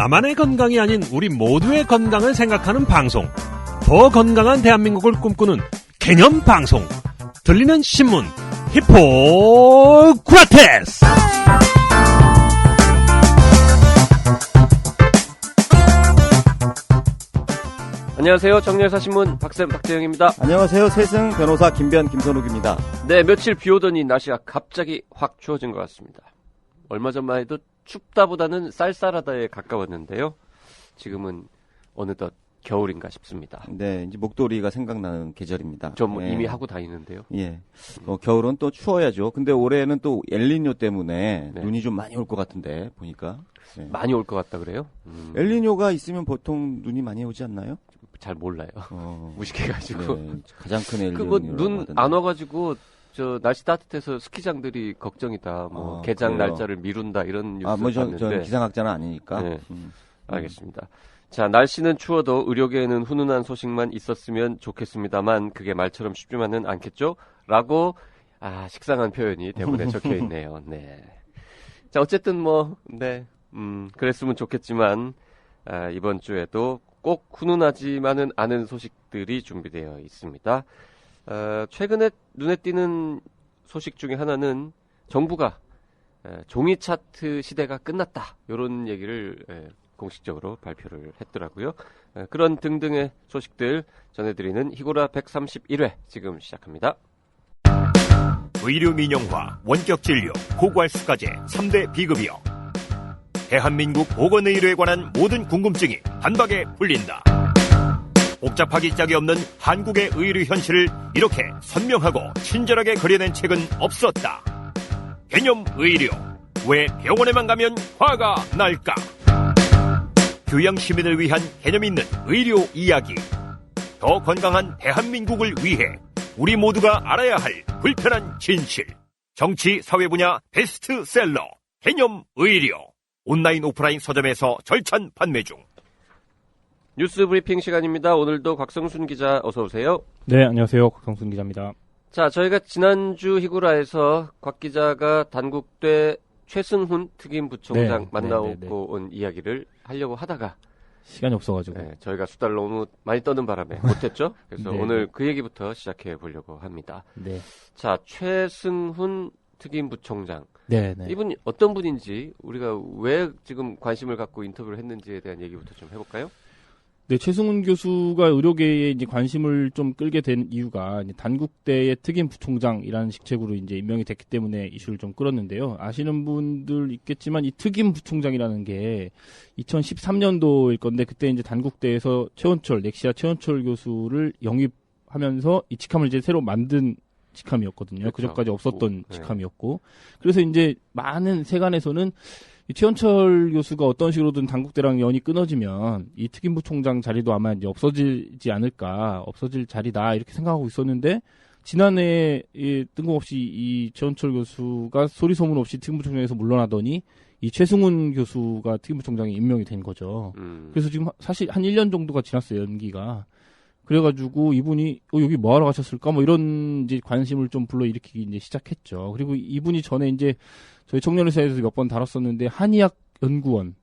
나만의 건강이 아닌 우리 모두의 건강을 생각하는 방송. 더 건강한 대한민국을 꿈꾸는 개념 방송. 들리는 신문 히포크라테스. 안녕하세요. 정리사신문 박쌤 박재영입니다. 안녕하세요. 세승 변호사 김선욱입니다. 네, 며칠 비오더니 날씨가 갑자기 확 추워진 것 같습니다. 얼마 전만 해도 춥다보다는 쌀쌀하다에 가까웠는데요. 지금은 어느덧 겨울인가 싶습니다. 네, 이제 목도리가 생각나는 계절입니다. 전 예. 이미 하고 다니는데요. 예. 겨울은 또 추워야죠. 근데 올해는 또 엘니뇨 때문에 네. 눈이 좀 많이 올 것 같은데 보니까. 예. 많이 올 것 같다 그래요? 엘니뇨가 있으면 보통 눈이 많이 오지 않나요? 잘 몰라요. 무식해가지고. 네, 가장 큰 엘니뇨. 그 눈 안 와가지고 저 날씨 따뜻해서 스키장들이 걱정이다. 뭐 개장 그래요? 날짜를 미룬다 이런 뉴스 전 봤는데. 기상학자는 아니니까. 네. 알겠습니다. 자, 날씨는 추워도 의료계에는 훈훈한 소식만 있었으면 좋겠습니다만 그게 말처럼 쉽지만은 않겠죠? 라고 식상한 표현이 대본에 적혀 있네요. 네. 자, 어쨌든 그랬으면 좋겠지만 이번 주에도 꼭 훈훈하지만은 않은 소식들이 준비되어 있습니다. 최근에 눈에 띄는 소식 중에 하나는 정부가 종이 차트 시대가 끝났다. 이런 얘기를 공식적으로 발표를 했더라고요. 그런 등등의 소식들 전해드리는 희고라 131회 지금 시작합니다. 의료 민영화, 원격 진료, 고괄수가제 3대 비급여. 대한민국 보건의료에 관한 모든 궁금증이 단박에 풀린다. 복잡하기 짝이 없는 한국의 의료 현실을 이렇게 선명하고 친절하게 그려낸 책은 없었다. 개념 의료. 왜 병원에만 가면 화가 날까? 교양 시민을 위한 개념 있는 의료 이야기. 더 건강한 대한민국을 위해 우리 모두가 알아야 할 불편한 진실. 정치 사회 분야 베스트셀러 개념 의료. 온라인 오프라인 서점에서 절찬 판매 중. 뉴스 브리핑 시간입니다. 오늘도 곽성순 기자 어서 오세요. 네, 안녕하세요. 곽성순 기자입니다. 자, 저희가 지난주 희구라에서 곽 기자가 단국대 최승훈 특임부총장 만나고 온 이야기를 하려고 하다가 시간이 없어가지고 저희가 수다를 너무 많이 떠는 바람에 못했죠. 그래서 오늘 그 얘기부터 시작해 보려고 합니다. 네. 자, 최승훈 특임부총장. 네. 이분이 어떤 분인지 우리가 왜 지금 관심을 갖고 인터뷰를 했는지에 대한 얘기부터 좀 해볼까요? 네, 최승훈 교수가 의료계에 이제 관심을 좀 끌게 된 이유가 이제 단국대의 특임 부총장이라는 직책으로 이제 임명이 됐기 때문에 이슈를 좀 끌었는데요. 아시는 분들 있겠지만 이 특임 부총장이라는 게 2013년도일 건데 그때 이제 단국대에서 넥시아 최원철 교수를 영입하면서 이 직함을 이제 새로 만든 직함이었거든요. 그렇죠. 그전까지 없었던 직함이었고. 그래서 이제 많은 세간에서는 이 최원철 교수가 어떤 식으로든 단국대랑 연이 끊어지면 이 특임부총장 자리도 아마 이제 없어지지 않을까, 없어질 자리다 이렇게 생각하고 있었는데 지난해 뜬금없이 이 최원철 교수가 소리 소문 없이 특임부총장에서 물러나더니 이 최승훈 교수가 특임부총장에 임명이 된 거죠. 그래서 지금 사실 한 1년 정도가 지났어요, 연기가. 그래가지고 이분이 여기 뭐 하러 가셨을까 뭐 이런 이제 관심을 좀 불러일으키기 이제 시작했죠. 그리고 이분이 전에 이제 저희 청년의사에서 몇 번 다뤘었는데 한의학 연구원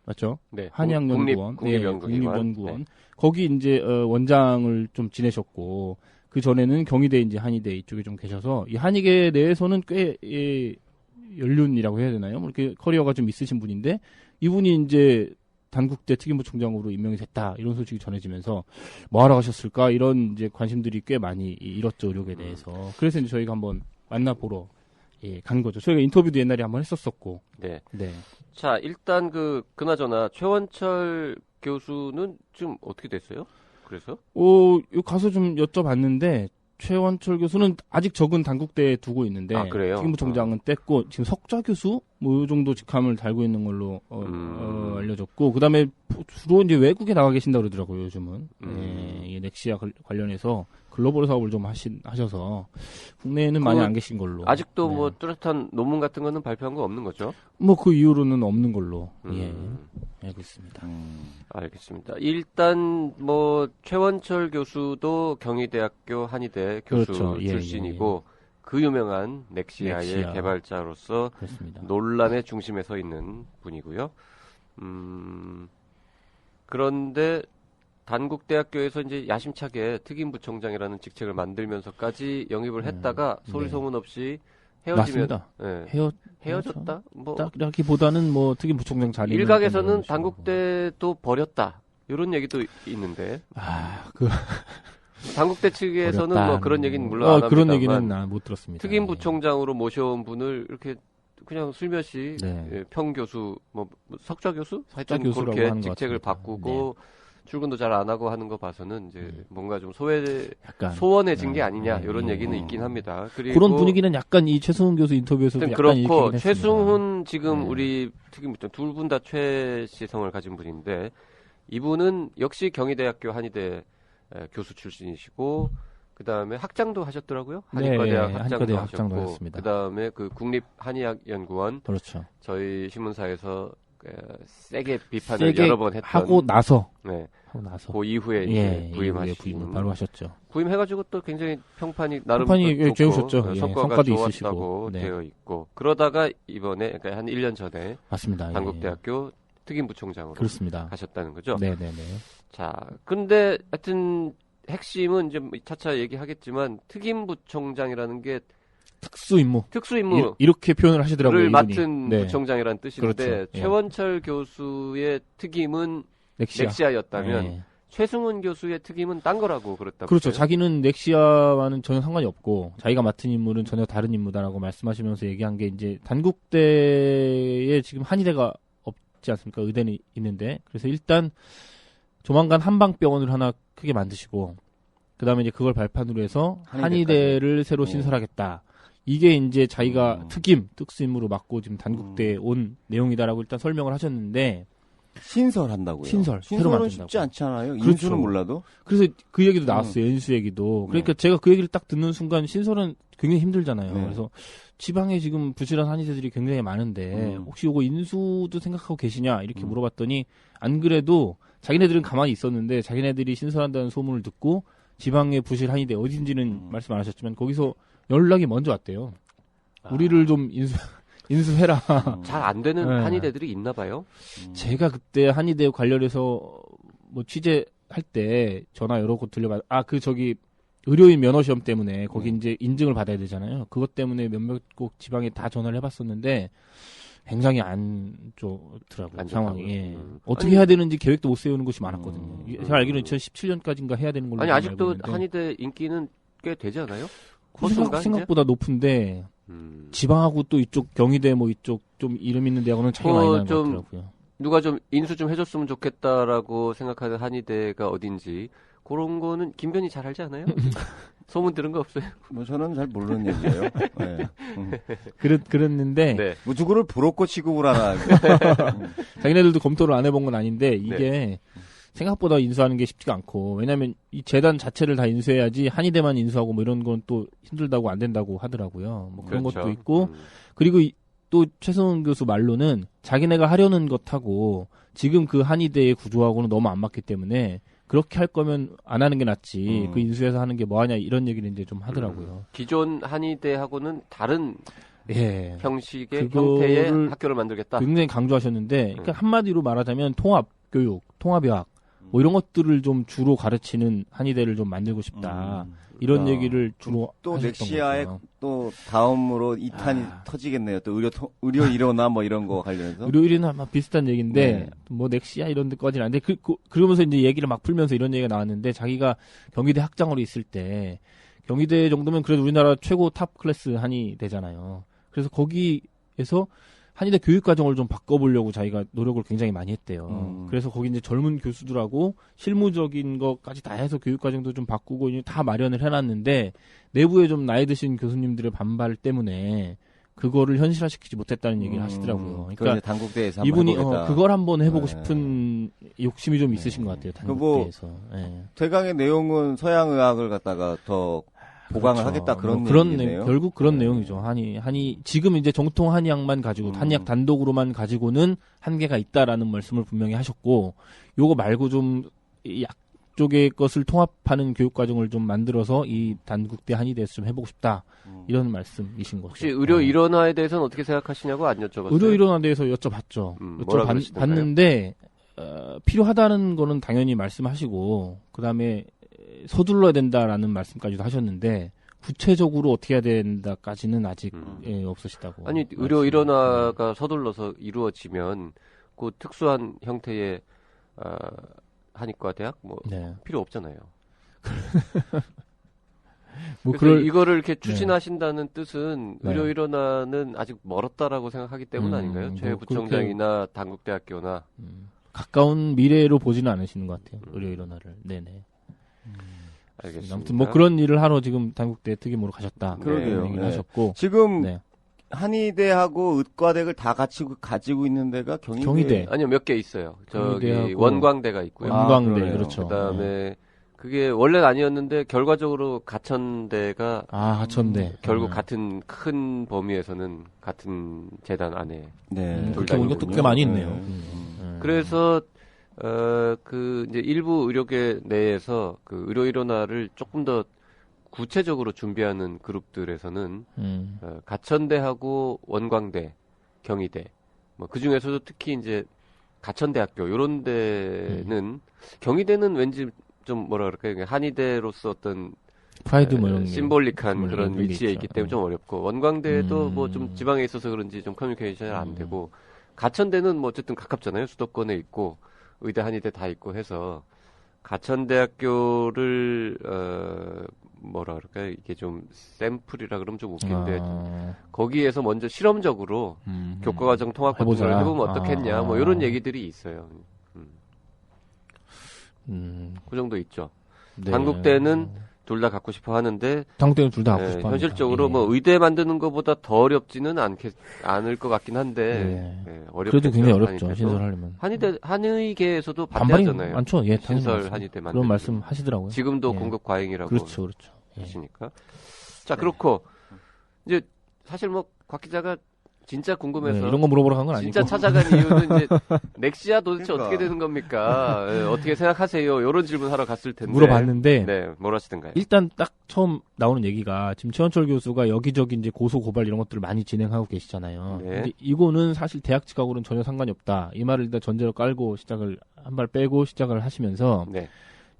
맞죠? 네. 한의학 연구원, 국립연구원. 네. 거기 이제 원장을 좀 지내셨고 그 전에는 경희대 이제 한의대 이쪽에 좀 계셔서 이 한의계 내에서는 꽤 연륜이라고 해야 되나요? 뭐 이렇게 커리어가 좀 있으신 분인데 이분이 이제 단국대 특임부총장으로 임명이 됐다 이런 소식이 전해지면서 뭐 하러 가셨을까 이런 이제 관심들이 꽤 많이 일었죠 의료계에 대해서. 그래서 이제 저희가 한번 만나보러 간 거죠. 저희가 인터뷰도 옛날에 한번 했었었고. 네. 자, 일단 그나저나 최원철 교수는 지금 어떻게 됐어요? 그래서? 가서 좀 여쭤봤는데 최원철 교수는 아직 적은 단국대에 두고 있는데 그래요? 특임부총장은 뗐고 지금 석좌 교수 뭐 이 정도 직함을 달고 있는 걸로 알려졌고 그다음에 주로 이제 외국에 나가 계신다 그러더라고요 요즘은. 이 넥시아 관련해서 글로벌 사업을 좀 하셔서 국내에는 많이 안 계신 걸로. 아직도 뭐 뚜렷한 논문 같은 거는 발표한 거 없는 거죠? 뭐 그 이후로는 없는 걸로 알고 있습니다. 알겠습니다. 일단 뭐 최원철 교수도 경희대학교 한의대 교수 그렇죠. 출신이고 그 유명한 넥시아의 개발자로서 그렇습니다. 논란의 중심에 서 있는 분이고요. 그런데 단국대학교에서 이제 야심차게 특임부총장이라는 직책을 만들면서까지 영입을 했다가 소리 네. 소문 없이 헤어지면 맞습니다. 예. 헤어졌다. 뭐 딱이라기보다는 뭐 특임부총장 자리 일각에서는 단국대도 버렸다. 이런 얘기도 있는데 단국대 측에서는 뭐 그런 얘기는 물론 안 합니다만 그런 얘기는 못 들었습니다. 특임부총장으로 모셔온 분을 이렇게 그냥 슬며시 네. 예, 평교수, 뭐 석좌 교수, 석좌 하여튼 교수라고 그렇게 하는 것 직책을 같습니다. 바꾸고 출근도 잘 안 하고 하는 거 봐서는 이제 뭔가 좀 약간 소원해진 게 아니냐 네. 이런 얘기는 있긴 합니다. 그리고 그런 분위기는 약간 이 최승훈 교수 인터뷰에서도 약간 그렇고 일으키긴 했습니다. 최승훈 지금 네. 우리 특임부총 둘 분 다 최씨 성을 가진 분인데 이분은 역시 경희대학교 한의대 교수 출신이시고 그 다음에 학장도 하셨더라고요. 한의과대학 네, 학장도 한의과대학 하셨고 학장도 하셨습니다. 그 다음에 그 국립한의학연구원 그렇죠. 저희 신문사에서 세게 비판을 세게 여러 번 했던 하고 나서 그 이후에 이제 부임하신 부임을 바로 하셨죠. 부임해가지고 또 굉장히 평판이 나름 평판이 좋고 좋으셨죠. 예, 성과가 성과도 좋았다고 있으시고. 네. 되어 있고 그러다가 이번에 그러니까 한 1년 전에 맞습니다. 단국대학교 특임부총장으로 그렇습니다. 가셨다는 거죠. 네네네. 자, 근데 하여튼 핵심은 이제 차차 얘기하겠지만 특임부총장이라는 게 특수 임무. 특수임무를 이렇게 표현을 하시더라고요. 이분이. 맡은 네. 부총장이라는 뜻인데 그렇죠. 예. 최원철 교수의 특임은 넥시아. 넥시아였다면 예. 최승훈 교수의 특임은 딴 거라고 그랬다고. 그렇죠. 자기는 넥시아와는 전혀 상관이 없고 자기가 맡은 임무는 전혀 다른 임무다라고 말씀하시면서 얘기한 게 이제 단국대에 지금 한의대가 없지 않습니까? 의대는 있는데 그래서 일단 조만간 한방병원을 하나 크게 만드시고 그 다음에 이제 그걸 발판으로 해서 한의대를 새로 신설하겠다. 이게 이제 자기가 특수임무로 맡고 지금 단국대에 온 내용이다라고 일단 설명을 하셨는데 신설한다고요. 새로 새로 만든다고. 만든다고. 쉽지 않잖아요. 그렇죠. 인수는 몰라도. 그래서 그 얘기도 나왔어요. 인수 얘기도. 그러니까 제가 그 얘기를 딱 듣는 순간 신설은 굉장히 힘들잖아요. 네. 그래서 지방에 지금 부실한 한의대들이 굉장히 많은데 혹시 이거 인수도 생각하고 계시냐 이렇게 물어봤더니 안 그래도 자기네들은 가만히 있었는데 자기네들이 신설한다는 소문을 듣고 지방의 부실 한의대 어딘지는 말씀 안 하셨지만 거기서 연락이 먼저 왔대요. 우리를 좀 인수해라. 잘 안 되는 네. 한의대들이 있나 봐요. 제가 그때 한의대 관련해서 뭐 취재할 때 전화 여러 곳 들려받 저기 의료인 면허 시험 때문에 거기 이제 인증을 받아야 되잖아요. 그것 때문에 몇몇 곳 지방에 다 전화를 해봤었는데 굉장히 안 좋더라고요. 안 상황이. 좋다고요? 예. 어떻게 해야 되는지 계획도 못 세우는 곳이 많았거든요. 제가 알기로는 2017년까지인가 해야 되는 걸로 아니 알고 아직도 있는데 한의대 인기는 꽤 되지 않아요? 생각보다 높은데 지방하고 또 이쪽 경희대 뭐 이쪽 좀 이름 있는 대학은 차이가 많이 나는 것 좀 같더라고요. 누가 좀 인수 좀 해줬으면 좋겠다라고 생각하는 한의대가 어딘지 그런 거는 김변희 잘 알지 않아요? 소문 들은 거 없어요? 뭐 저는 잘 모르는 얘기예요. 네. 그랬는데 네. 뭐 누구를 부럽고 취급을 하나. 자기네들도 검토를 안 해본 건 아닌데 이게 생각보다 인수하는 게 쉽지가 않고 왜냐하면 이 재단 자체를 다 인수해야지 한의대만 인수하고 뭐 이런 건 또 힘들다고 안 된다고 하더라고요. 뭐 그런 그렇죠. 것도 있고 그리고 또 최승훈 교수 말로는 자기네가 하려는 것하고 지금 그 한의대의 구조하고는 너무 안 맞기 때문에 그렇게 할 거면 안 하는 게 낫지 그 인수해서 하는 게 뭐하냐 이런 얘기를 이제 좀 하더라고요. 기존 한의대하고는 다른 예. 형식의 그거를 형태의 학교를 만들겠다. 굉장히 강조하셨는데 그러니까 한마디로 말하자면 통합교육, 통합의학 뭐 이런 것들을 좀 주로 가르치는 한의대를 좀 만들고 싶다. 이런 얘기를 주로 또 하셨던 넥시아의 거죠. 또 다음으로 2탄이 터지겠네요. 또 의료 일호나 뭐 이런 거 관련해서. 의료일이나 아마 비슷한 얘기인데 네. 뭐 넥시아 이런 데까지는 아닌데 그러면서 이제 얘기를 막 풀면서 이런 얘기가 나왔는데 자기가 경희대 학장으로 있을 때 경희대 정도면 그래도 우리나라 최고 탑 클래스 한의대잖아요. 그래서 거기에서 한의대 교육 과정을 좀 바꿔보려고 자기가 노력을 굉장히 많이 했대요. 그래서 거기 이제 젊은 교수들하고 실무적인 것까지 다 해서 교육 과정도 좀 바꾸고 이제 다 마련을 해놨는데 내부에 좀 나이 드신 교수님들의 반발 때문에 그거를 현실화시키지 못했다는 얘기를 하시더라고요. 그러니까 단국대에서 이분이 해보겠다. 그걸 한번 해보고 네. 싶은 욕심이 좀 있으신 것 같아요. 단국대에서. 예. 대강의 내용은 서양의학을 갖다가 더 보강을 그렇죠. 하겠다 그런 그런 얘기네요. 결국 그런 내용이죠. 한의 지금 이제 정통 한의학만 가지고 한의학 단독으로만 가지고는 한계가 있다라는 말씀을 분명히 하셨고 요거 말고 좀 쪽의 것을 통합하는 교육과정을 좀 만들어서 이 단국대 한의대에서 좀 해보고 싶다. 이런 말씀이신 거죠. 혹시 의료 일원화에 대해서는 어떻게 생각하시냐고 안 여쭤봤어요? 의료 일원화에 대해서 여쭤봤죠. 뭐라 그러시던가요? 여쭤봤는데 필요하다는 거는 당연히 말씀하시고 그다음에 서둘러야 된다라는 말씀까지도 하셨는데 구체적으로 어떻게 해야 된다까지는 아직 없으시다고. 아니 의료 일원화가 서둘러서 이루어지면 그 특수한 형태의 한의과 대학 뭐 네. 필요 없잖아요. 뭐 그래서 이거를 이렇게 추진하신다는 뜻은 네. 의료 일원화는 아직 멀었다라고 생각하기 때문 아닌가요? 최 뭐 부총장이나 단국대학교나 가까운 미래로 보지는 않으시는 것 같아요. 의료 일원화를. 네네. 알겠습니다. 아무튼 뭐 그런 일을 하러 지금 단국대 특임으로 가셨다. 그러게요. 얘기를 네. 하셨고 지금 네. 한의대하고 의과대를 다 가지고 있는 데가 경희대. 경희대. 아니요 몇 개 있어요. 저기 경희대하고 원광대가 있고요. 원광대 그러네요. 그렇죠. 그다음에 그게 원래는 아니었는데 결과적으로 가천대가 하천대. 결국 같은 큰 범위에서는 같은 재단 안에. 네. 둘 그렇게 보니까 있군요. 꽤 많이 있네요. 그래서 그 이제 일부 의료계 내에서 그 의료 일원화를 조금 더 구체적으로 준비하는 그룹들에서는 가천대하고 원광대, 경희대 뭐 그 중에서도 특히 이제 가천대학교 요런 데는 경희대는 왠지 좀 뭐라 그럴까요? 한의대로서 어떤 프라이드 뭐 이런 심볼릭한 그런 그런 게 위치에 있죠. 있기 때문에 좀 어렵고 원광대도 뭐 좀 지방에 있어서 그런지 좀 커뮤니케이션이 잘 안 되고 가천대는 뭐 어쨌든 가깝잖아요. 수도권에 있고 의대 한의대 다 있고 해서 가천대학교를 뭐라 그럴까요? 이게 좀 샘플이라 그러면 좀 웃긴데 거기에서 먼저 실험적으로 교과과정 통합 같은 걸 해보면 어떻겠냐 뭐 이런 얘기들이 있어요. 그 정도 있죠. 네. 단국대는 둘 다 갖고 싶어 하는데 단국대는 둘 다 갖고 싶어 합니다. 현실적으로 예. 뭐 의대 만드는 것보다 더 어렵지는 않을 것 같긴 한데 어렵겠죠. 그래도 굉장히 어렵죠. 한의대도. 신설하려면. 한의계에서도 반발이 반대하잖아요. 많죠. 예, 신설 당연히 한의대 만들고. 그런 말씀 하시더라고요. 지금도 예. 공급 과잉이라고 그렇죠. 예. 하시니까. 자, 그렇고 이제 사실 뭐 곽 기자가 진짜 궁금해서 네, 이런 거 물어보러 간 건 아니고. 진짜 찾아간 이유는 이제 넥시아 도대체 그러니까. 어떻게 되는 겁니까? 어떻게 생각하세요? 이런 질문 하러 갔을 텐데. 물어봤는데 네, 뭘 하시던가요? 일단 딱 처음 나오는 얘기가 지금 최원철 교수가 여기저기 이제 고소 고발 이런 것들을 많이 진행하고 계시잖아요. 네. 근데 이거는 사실 대학 측하고는 전혀 상관이 없다. 이 말을 일단 전제로 깔고 한 발 빼고 시작을 하시면서 네.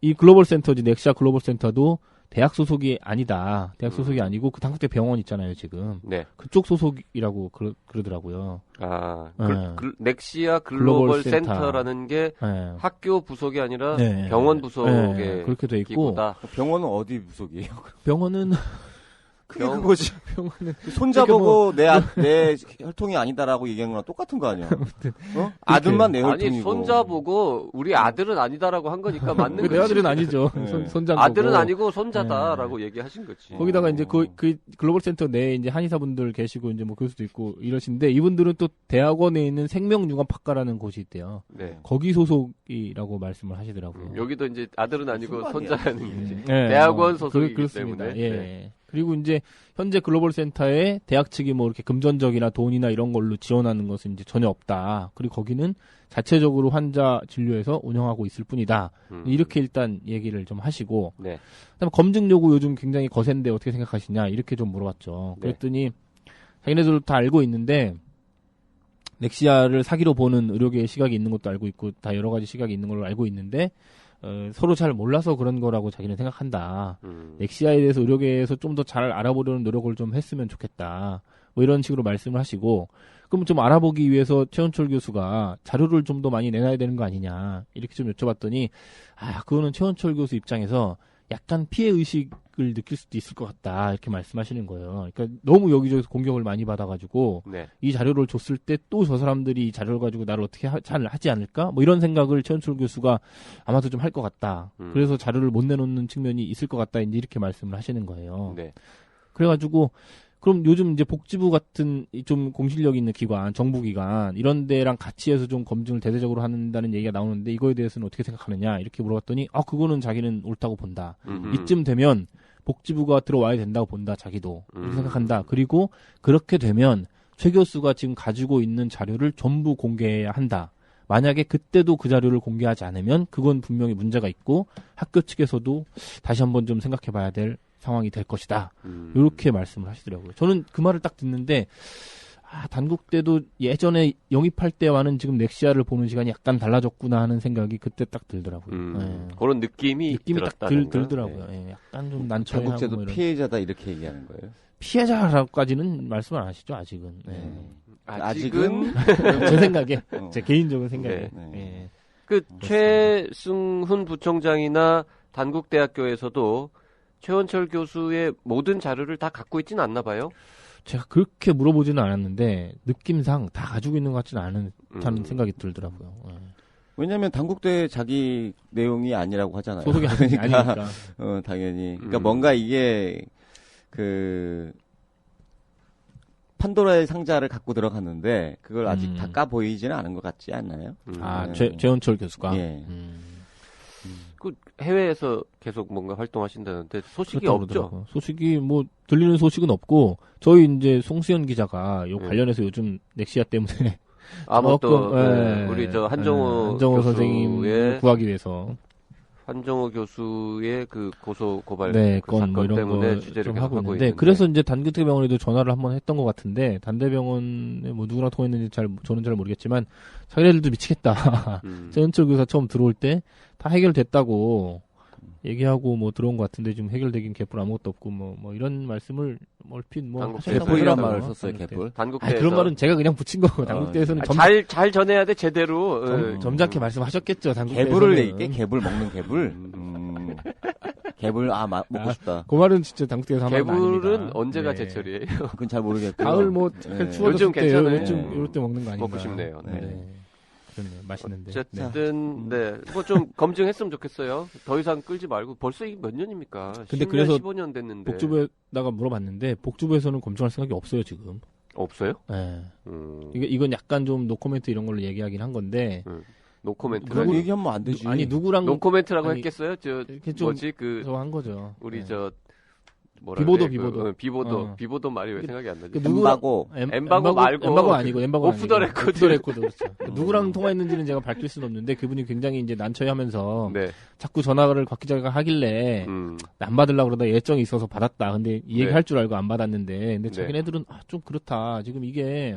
이 글로벌 센터지 넥시아 글로벌 센터도 대학 소속이 아니다. 대학 소속이 아니고 그 단국대 병원 있잖아요, 지금. 네. 그쪽 소속이라고 그러더라고요. 넥시아 글로벌 글로벌 센터. 센터라는 게 네. 학교 부속이 아니라 네. 병원 부속의 네, 그렇게 돼 있고 기구다. 병원은 어디 부속이에요? 병원은 그게 그거지. 병원은 손자보고 내 혈통이 아니다라고 얘기한 거랑 똑같은 거 아니야? 아들만 내 혈통이고. 아니 손자 보고 우리 아들은 아니다라고 한 거니까 맞는 거지. 내 아들은 아니죠. 네. 손자 아들은 아니고 손자다라고 얘기하신 거지. 거기다가 이제 그 글로벌 센터 내에 이제 한의사분들 계시고 이제 뭐 교수도 있고 이러신데 이분들은 또 대학원에 있는 생명융합학과라는 곳이 있대요. 네. 거기 소속이라고 말씀을 하시더라고요. 여기도 이제 아들은 아니고 손자라는 거지. 네, 대학원 소속이기 그렇습니다. 때문에. 예. 네. 그리고 이제 현재 글로벌 센터에 대학 측이 뭐 이렇게 금전적이나 돈이나 이런 걸로 지원하는 것은 이제 전혀 없다. 그리고 거기는 자체적으로 환자 진료해서 운영하고 있을 뿐이다. 이렇게 일단 얘기를 좀 하시고, 네. 그다음에 검증 요구 요즘 굉장히 거센데 어떻게 생각하시냐 이렇게 좀 물어봤죠. 그랬더니 자기네들도 다 알고 있는데 넥시아를 사기로 보는 의료계의 시각이 있는 것도 알고 있고 다 여러 가지 시각이 있는 걸로 알고 있는데. 서로 잘 몰라서 그런 거라고 자기는 생각한다. 넥시아에 대해서 의료계에서 좀 더 잘 알아보려는 노력을 좀 했으면 좋겠다. 뭐 이런 식으로 말씀을 하시고, 그럼 좀 알아보기 위해서 최원철 교수가 자료를 좀 더 많이 내놔야 되는 거 아니냐. 이렇게 좀 여쭤봤더니, 그거는 최원철 교수 입장에서 약간 피해 의식을 느낄 수도 있을 것 같다. 이렇게 말씀하시는 거예요. 그러니까 너무 여기저기서 공격을 많이 받아가지고, 네. 이 자료를 줬을 때 또 저 사람들이 이 자료를 가지고 나를 어떻게 잘 하지 않을까? 뭐 이런 생각을 최원철 교수가 아마도 좀 할 것 같다. 그래서 자료를 못 내놓는 측면이 있을 것 같다. 이제 이렇게 말씀을 하시는 거예요. 네. 그래가지고 그럼 요즘 이제 복지부 같은 좀 공실력 있는 기관, 정부기관 이런 데랑 같이 해서 좀 검증을 대대적으로 한다는 얘기가 나오는데 이거에 대해서는 어떻게 생각하느냐 이렇게 물어봤더니 그거는 자기는 옳다고 본다. 이쯤 되면 복지부가 들어와야 된다고 본다. 자기도 이렇게 생각한다. 그리고 그렇게 되면 최 교수가 지금 가지고 있는 자료를 전부 공개해야 한다. 만약에 그때도 그 자료를 공개하지 않으면 그건 분명히 문제가 있고 학교 측에서도 다시 한번 좀 생각해봐야 될 상황이 될 것이다. 이렇게 말씀을 하시더라고요. 저는 그 말을 딱 듣는데 단국대도 예전에 영입할 때와는 지금 넥시아를 보는 시간이 약간 달라졌구나 하는 생각이 그때 딱 들더라고요. 네. 그런 느낌이 딱 들더라고요. 네. 예, 약간 좀 난처해하고 단국대도 뭐 이런. 피해자다 이렇게 얘기하는 거예요. 피해자라고까지는 말씀을 안 하시죠 아직은. 네. 아직은 제 생각에 제 개인적인 생각에. 네. 예. 그 최승훈 부총장이나 단국대학교에서도 최원철 교수의 모든 자료를 다 갖고 있지는 않나 봐요. 제가 그렇게 물어보지는 않았는데 느낌상 다 가지고 있는 것 같지는 않다는 생각이 들더라고요. 예. 왜냐하면 단국대 자기 내용이 아니라고 하잖아요. 소속이 아니니까. 당연히. 그러니까 뭔가 이게 그 판도라의 상자를 갖고 들어갔는데 그걸 아직 다 까 보이지는 않은 것 같지 않나요? 최원철 교수가. 예. 그 해외에서 계속 뭔가 활동하신다는데 소식이 그렇다고 없죠. 그러더라고요. 소식이 뭐 들리는 소식은 없고 저희 이제 송수연 기자가 요 관련해서 요즘 넥시아 때문에 또 예, 우리 저 한정호 선생님 구하기 위해서 한정호 교수의 그 고소 고발 네, 그 건 사건 뭐 이런 때문에 거 취재를 좀 계속 하고 있는데 있는데 그래서 이제 단국대병원에도 전화를 한번 했던 것 같은데 단대병원에 뭐 누구랑 통했는지 저는 잘 모르겠지만 자기네들도 미치겠다. 최원철 교사 처음 들어올 때 다 해결됐다고 얘기하고 뭐 들어온 것 같은데 지금 해결되긴 개뿔 아무것도 없고 뭐 이런 말씀을 얼핏 뭐 개뿔이란 말을 썼어요. 개뿔. 단국대에서 그런 말은 제가 그냥 붙인 거고 단국대에서는 잘 전해야 돼 제대로 점잖게 말씀하셨겠죠. 단국대에서는. 개불을 얘기해. 개불 먹는 개불. 개불 먹고 싶다. 그 말은 진짜 단국대에서 한 말은 아닙니다. 개불은 언제가 제철이에요? 그건 잘 모르겠고. 가을 뭐 추워졌을 요즘 때 괜찮아요. 이럴 때 먹는 거 아닌가. 먹고 싶네요. 네. 그렇네요. 맛있는데. 어쨌든 뭐 좀 검증했으면 좋겠어요. 더 이상 끌지 말고 벌써 이게 몇 년입니까? 근데 10년, 그래서 15년 됐는데. 복지부에다가 물어봤는데 복지부에서는 검증할 생각이 없어요 지금. 없어요? 네. 이건 약간 좀 노코멘트 이런 걸로 얘기하긴 한 건데. 노코멘트. 그런 얘기하면 안 되지. 아니 누구랑 노코멘트라고 했겠어요? 뭐지 한 거죠. 우리 네. 저 뭐라 비보도 말이 왜 생각이 안 나지? 엠바고 말고 엠바고 아니고 오프 더 레코드. 오프 더 레코드 그렇죠. 누구랑 통화했는지는 제가 밝힐 수는 없는데 그분이 굉장히 이제 난처해하면서 자꾸 전화를 곽 기자가 하길래 안 받으려고 그러다 예정이 있어서 받았다. 근데 이 얘기 할 줄 알고 안 받았는데 근데 자기네들은 좀 그렇다. 지금 이게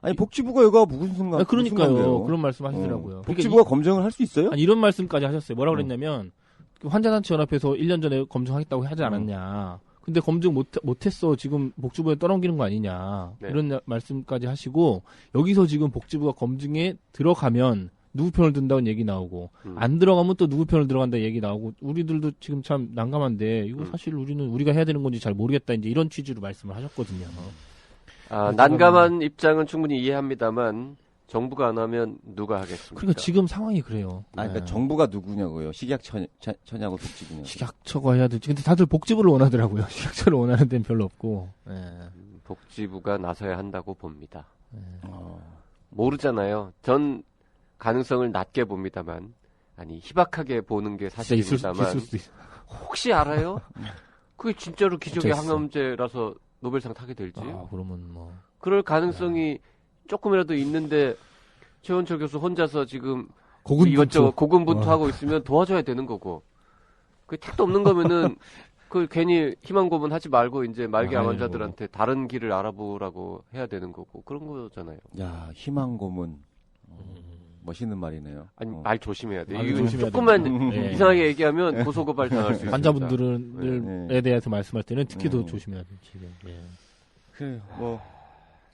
아니 복지부가 여가 무슨 순간 그러니까요. 그런 말씀 하시더라고요. 복지부가 검증을 할 수 있어요? 아니, 이런 말씀까지 하셨어요. 뭐라고 그랬냐면 환자단체 연합에서 1년 전에 검증하겠다고 하지 않았냐. 근데 검증 못했어. 지금 복지부에 떠넘기는 거 아니냐. 이런 말씀까지 하시고 여기서 지금 복지부가 검증에 들어가면 누구 편을 든다는 얘기 나오고 안 들어가면 또 누구 편을 들어간다 얘기 나오고 우리들도 지금 참 난감한데 이거 사실 우리가 해야 되는 건지 잘 모르겠다. 이제 이런 취지로 말씀을 하셨거든요. 난감한 입장은 충분히 이해합니다만 정부가 안 하면 누가 하겠습니까? 그러니까 지금 상황이 그래요. 그러니까 정부가 누구냐고요. 식약처냐고 복지부냐고. 식약처가 해야 되지. 근데 다들 복지부를 원하더라고요. 식약처를 원하는 데는 별로 없고. 복지부가 나서야 한다고 봅니다. 모르잖아요. 전 가능성을 낮게 봅니다만 희박하게 보는 게 사실입니다만 혹시 알아요? 그게 진짜로 기적의 항암제라서 노벨상 타게 될지. 그러면 뭐 그럴 가능성이 조금이라도 있는데 최원철 교수 혼자서 지금 고군분투하고 있으면 도와줘야 되는 거고. 그 택도 없는 거면은 그 괜히 희망 고문하지 말고 이제 말기 암 환자들한테 다른 길을 알아보라고 해야 되는 거고 그런 거잖아요. 야, 희망 고문. 멋있는 말이네요. 말 조심해야 돼. 이거 조금만 이상하게 얘기하면 고소고발 당할 수 있어요. 환자분들에 대해서 말씀할 때는 특히 더 조심해야 돼요. 지금. 그래요.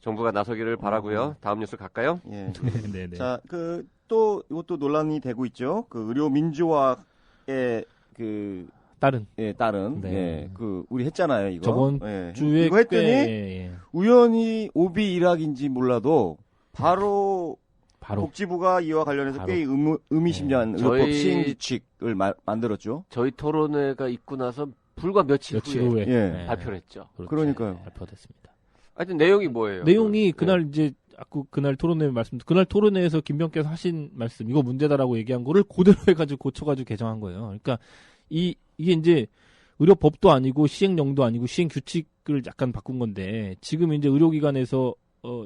정부가 나서기를 바라고요. 다음 뉴스 갈까요? 예. 네네. 자, 또 이것도 논란이 되고 있죠. 의료 민주화의 딸은. 네. 우리 했잖아요, 이거. 저번 주에 이거 했더니 우연히 오비 일학인지 몰라도 바로 복지부가 이와 관련해서 꽤 의미심장한 의료법 시행 지칙을 만들었죠. 저희 토론회가 있고 나서 불과 며칠 후에 발표를 했죠. 그러니까요. 발표됐습니다. 하여튼 내용이 뭐예요? 내용이 그날 이제 그날 토론회 그날 토론회에서 김병께서 하신 말씀 이거 문제다라고 얘기한 거를 그대로 해가지고 고쳐가지고 개정한 거예요. 그러니까 이게 이제 의료법도 아니고 시행령도 아니고 시행 규칙을 약간 바꾼 건데 지금 이제 의료기관에서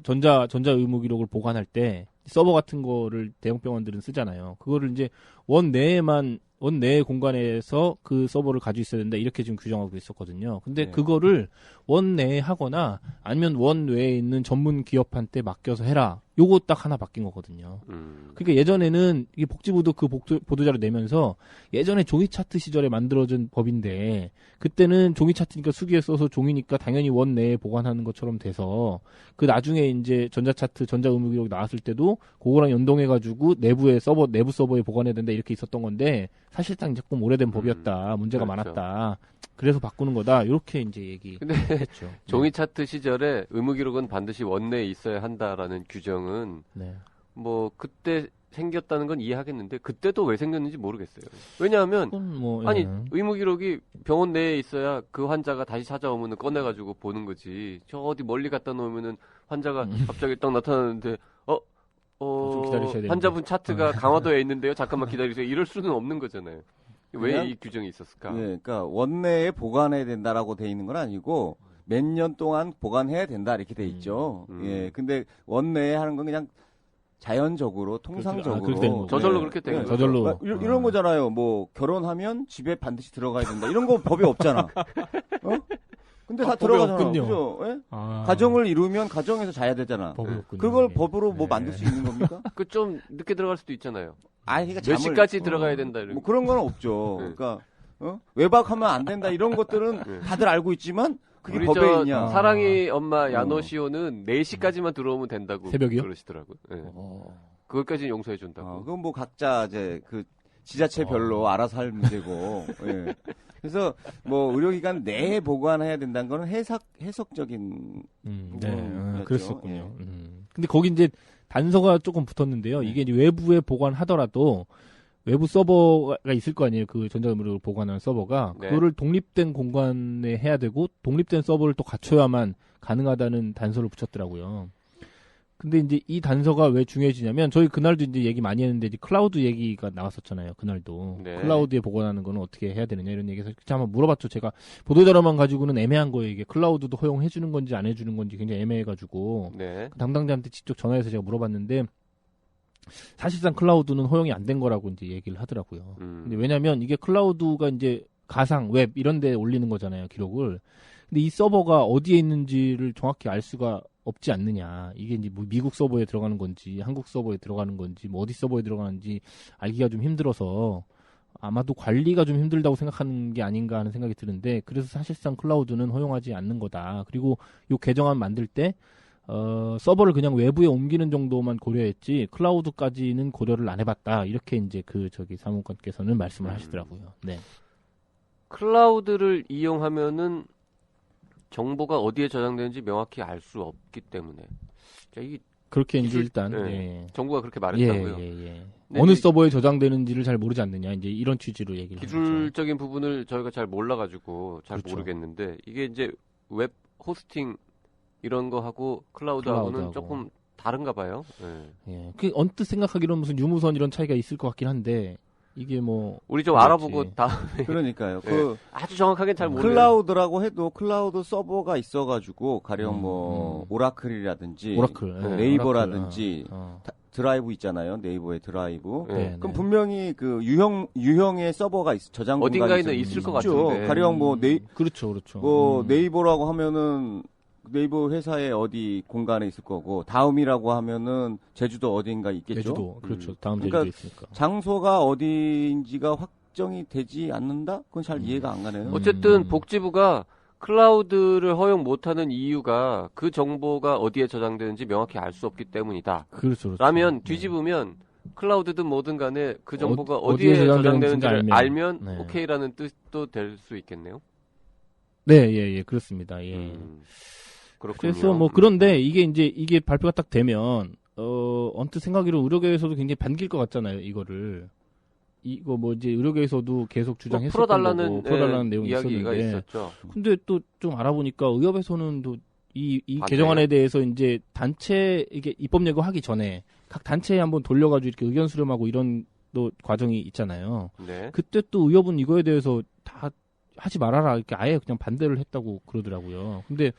전자 의무 기록을 보관할 때 서버 같은 거를 대형 병원들은 쓰잖아요. 그거를 이제 원 내의 공간에서 그 서버를 가지고 있어야 된다 이렇게 지금 규정하고 있었거든요. 근데 네. 그거를 원 내에 하거나 아니면 원 외에 있는 전문 기업한테 맡겨서 해라. 요거 딱 하나 바뀐 거거든요. 그러니까 예전에는 이게 복지부도 그 보도자료 내면서 예전에 종이 차트 시절에 만들어진 법인데 그때는 종이 차트니까 수기에 써서 종이니까 당연히 원 내에 보관하는 것처럼 돼서 그 나중에 이제 전자차트, 전자의무기록 나왔을 때도 그거랑 연동해가지고 내부 서버에 보관해야 된다 이렇게 있었던 건데 사실상 조금 오래된 법이었다. 문제가 그렇죠. 많았다. 그래서 바꾸는 거다. 이렇게 이제 근데 얘기했죠. 종이 차트 시절에 의무기록은 반드시 원내에 있어야 한다라는 규정은 네. 뭐 그때 생겼다는 건 이해하겠는데 그때도 왜 생겼는지 모르겠어요. 왜냐하면 그건 뭐, 아니 예. 의무기록이 병원 내에 있어야 그 환자가 다시 찾아오면은 꺼내가지고 보는 거지. 저 어디 멀리 갖다 놓으면은 환자가 갑자기 딱 나타나는데 좀 기다리셔야 되는데. 환자분 차트가 강화도에 있는데요. 잠깐만 기다리세요. 이럴 수는 없는 거잖아요. 왜 그냥- 이 규정이 있었을까? 예, 그러니까 원내에 보관해야 된다라고 돼 있는 건 아니고 몇 년 동안 보관해야 된다 이렇게 돼 있죠. 예, 근데 원내에 하는 건 그냥 자연적으로 통상적으로 그렇게 되는 거고. 저절로 예, 그렇게 된 예. 거죠. 저절로. 막 이런 거잖아요. 뭐 결혼하면 집에 반드시 들어가야 된다. 이런 거 법이 없잖아. 어? 근데 다 법이 들어가잖아. 없군요. 그죠? 예? 아. 가정을 이루면 가정에서 자야 되잖아. 법이 없군요. 그걸 예. 법으로 뭐 네. 만들 수 있는 겁니까? 그 좀 늦게 들어갈 수도 있잖아요. 아니, 그러니까 몇 잠을- 시까지 들어가야 된다 이런. 뭐 그런 건 없죠. 네. 그러니까 외박하면 안 된다 이런 것들은 네. 다들 알고 있지만 그게 우리 법에 저 있냐? 사랑이 엄마 야노시오는 4시까지만 들어오면 된다고 새벽이요? 그러시더라고. 예. 그것까지 용서해 준다고. 그건 뭐 각자 이제 그 지자체별로 알아서 할 문제고. 예. 그래서 뭐 의료기관 내에 보관해야 된다는 거는 해석적인 네, 부분이었죠. 그랬었군요. 예. 근데 거기 이제 단서가 조금 붙었는데요. 이게 이제 외부에 보관하더라도 외부 서버가 있을 거 아니에요. 그 전자의무를 보관하는 서버가. 네. 그거를 독립된 공간에 해야 되고 독립된 서버를 또 갖춰야만 가능하다는 단서를 붙였더라고요. 근데 이제 이 단서가 왜 중요해지냐면 저희 그날도 이제 얘기 많이 했는데 이제 클라우드 얘기가 나왔었잖아요. 그날도. 네. 클라우드에 보관하는 거는 어떻게 해야 되느냐 이런 얘기해서 한번 물어봤죠. 제가 보도자료만 가지고는 애매한 거예요. 이게 클라우드도 허용해 주는 건지 안 해주는 건지 굉장히 애매해가지고 네. 담당자한테 직접 전화해서 제가 물어봤는데 사실상 클라우드는 허용이 안 된 거라고 이제 얘기를 하더라고요. 근데 왜냐면 이게 클라우드가 이제 가상, 웹 이런 데 올리는 거잖아요. 기록을. 근데 이 서버가 어디에 있는지를 정확히 알 수가 없지 않느냐. 이게 이제 뭐 미국 서버에 들어가는 건지, 한국 서버에 들어가는 건지, 뭐 어디 서버에 들어가는지 알기가 좀 힘들어서 아마도 관리가 좀 힘들다고 생각하는 게 아닌가 하는 생각이 드는데, 그래서 사실상 클라우드는 허용하지 않는 거다. 그리고 요 개정안 만들 때, 서버를 그냥 외부에 옮기는 정도만 고려했지, 클라우드까지는 고려를 안 해봤다. 이렇게 이제 사무관께서는 말씀을 하시더라고요. 네. 클라우드를 이용하면은 정보가 어디에 저장되는지 명확히 알 수 없기 때문에. 자, 이게 그렇게 이제 기술- 일단, 네. 예. 정부가 그렇게 예, 말했다고요. 예. 근데 어느 이제 서버에 저장되는지를 잘 모르지 않느냐. 이제 이런 취지로 얘기를 하죠. 기술적인 부분을 저희가 잘 몰라가지고 잘 그렇죠. 모르겠는데 이게 이제 웹 호스팅 이런 거 하고 클라우드하고는 클라우드하고. 조금 다른가 봐요. 예. 예. 그 언뜻 생각하기로는 무슨 유무선 이런 차이가 있을 것 같긴 한데 이게 뭐 우리 좀 그렇지. 알아보고 다음에 그러니까요. 네. 그 아주 정확하게는 잘 모르겠어요. 클라우드라고 해도 클라우드 서버가 있어가지고 가령 뭐 오라클이라든지 오라클, 예, 네이버라든지 오라클, 드라이브 있잖아요. 네이버의 드라이브. 네. 그럼 분명히 그 유형의 서버가 저장 공간이 어딘가에는 있을 것 같은데. 가령 뭐 그렇죠. 네이버라고 하면은 네이버 회사의 어디 공간에 있을 거고 다음이라고 하면은 제주도 어딘가 있겠죠. 제주도 그렇죠. 다음 그러니까 제주도 있으니까. 장소가 어디인지가 확정이 되지 않는다? 그건 잘 이해가 안 가네요. 어쨌든 복지부가 클라우드를 허용 못하는 이유가 그 정보가 어디에 저장되는지 명확히 알 수 없기 때문이다. 그렇죠. 라면 뒤집으면 클라우드든 뭐든 간에 그 정보가 어디에 어디에 저장되는지를 저장되는지를 알면 네. 오케이라는 뜻도 될 수 있겠네요. 네, 예, 그렇습니다. 예. 그렇군요. 그래서 뭐 그런데 이게 발표가 딱 되면 언뜻 생각으로 의료계에서도 굉장히 반길 것 같잖아요. 이거 뭐 이제 의료계에서도 계속 주장했었던 거고 풀어달라는 내용이 이야기가 있었는데 있었죠. 근데 또 좀 알아보니까 의협에서는 또 이 반대요? 개정안에 대해서 이제 단체 이게 입법 예고하기 전에 각 단체에 한번 돌려가지고 이렇게 의견 수렴하고 이런 또 과정이 있잖아요. 네. 그때 또 의협은 이거에 대해서 다 하지 말아라 이렇게 아예 그냥 반대를 했다고 그러더라고요. 근데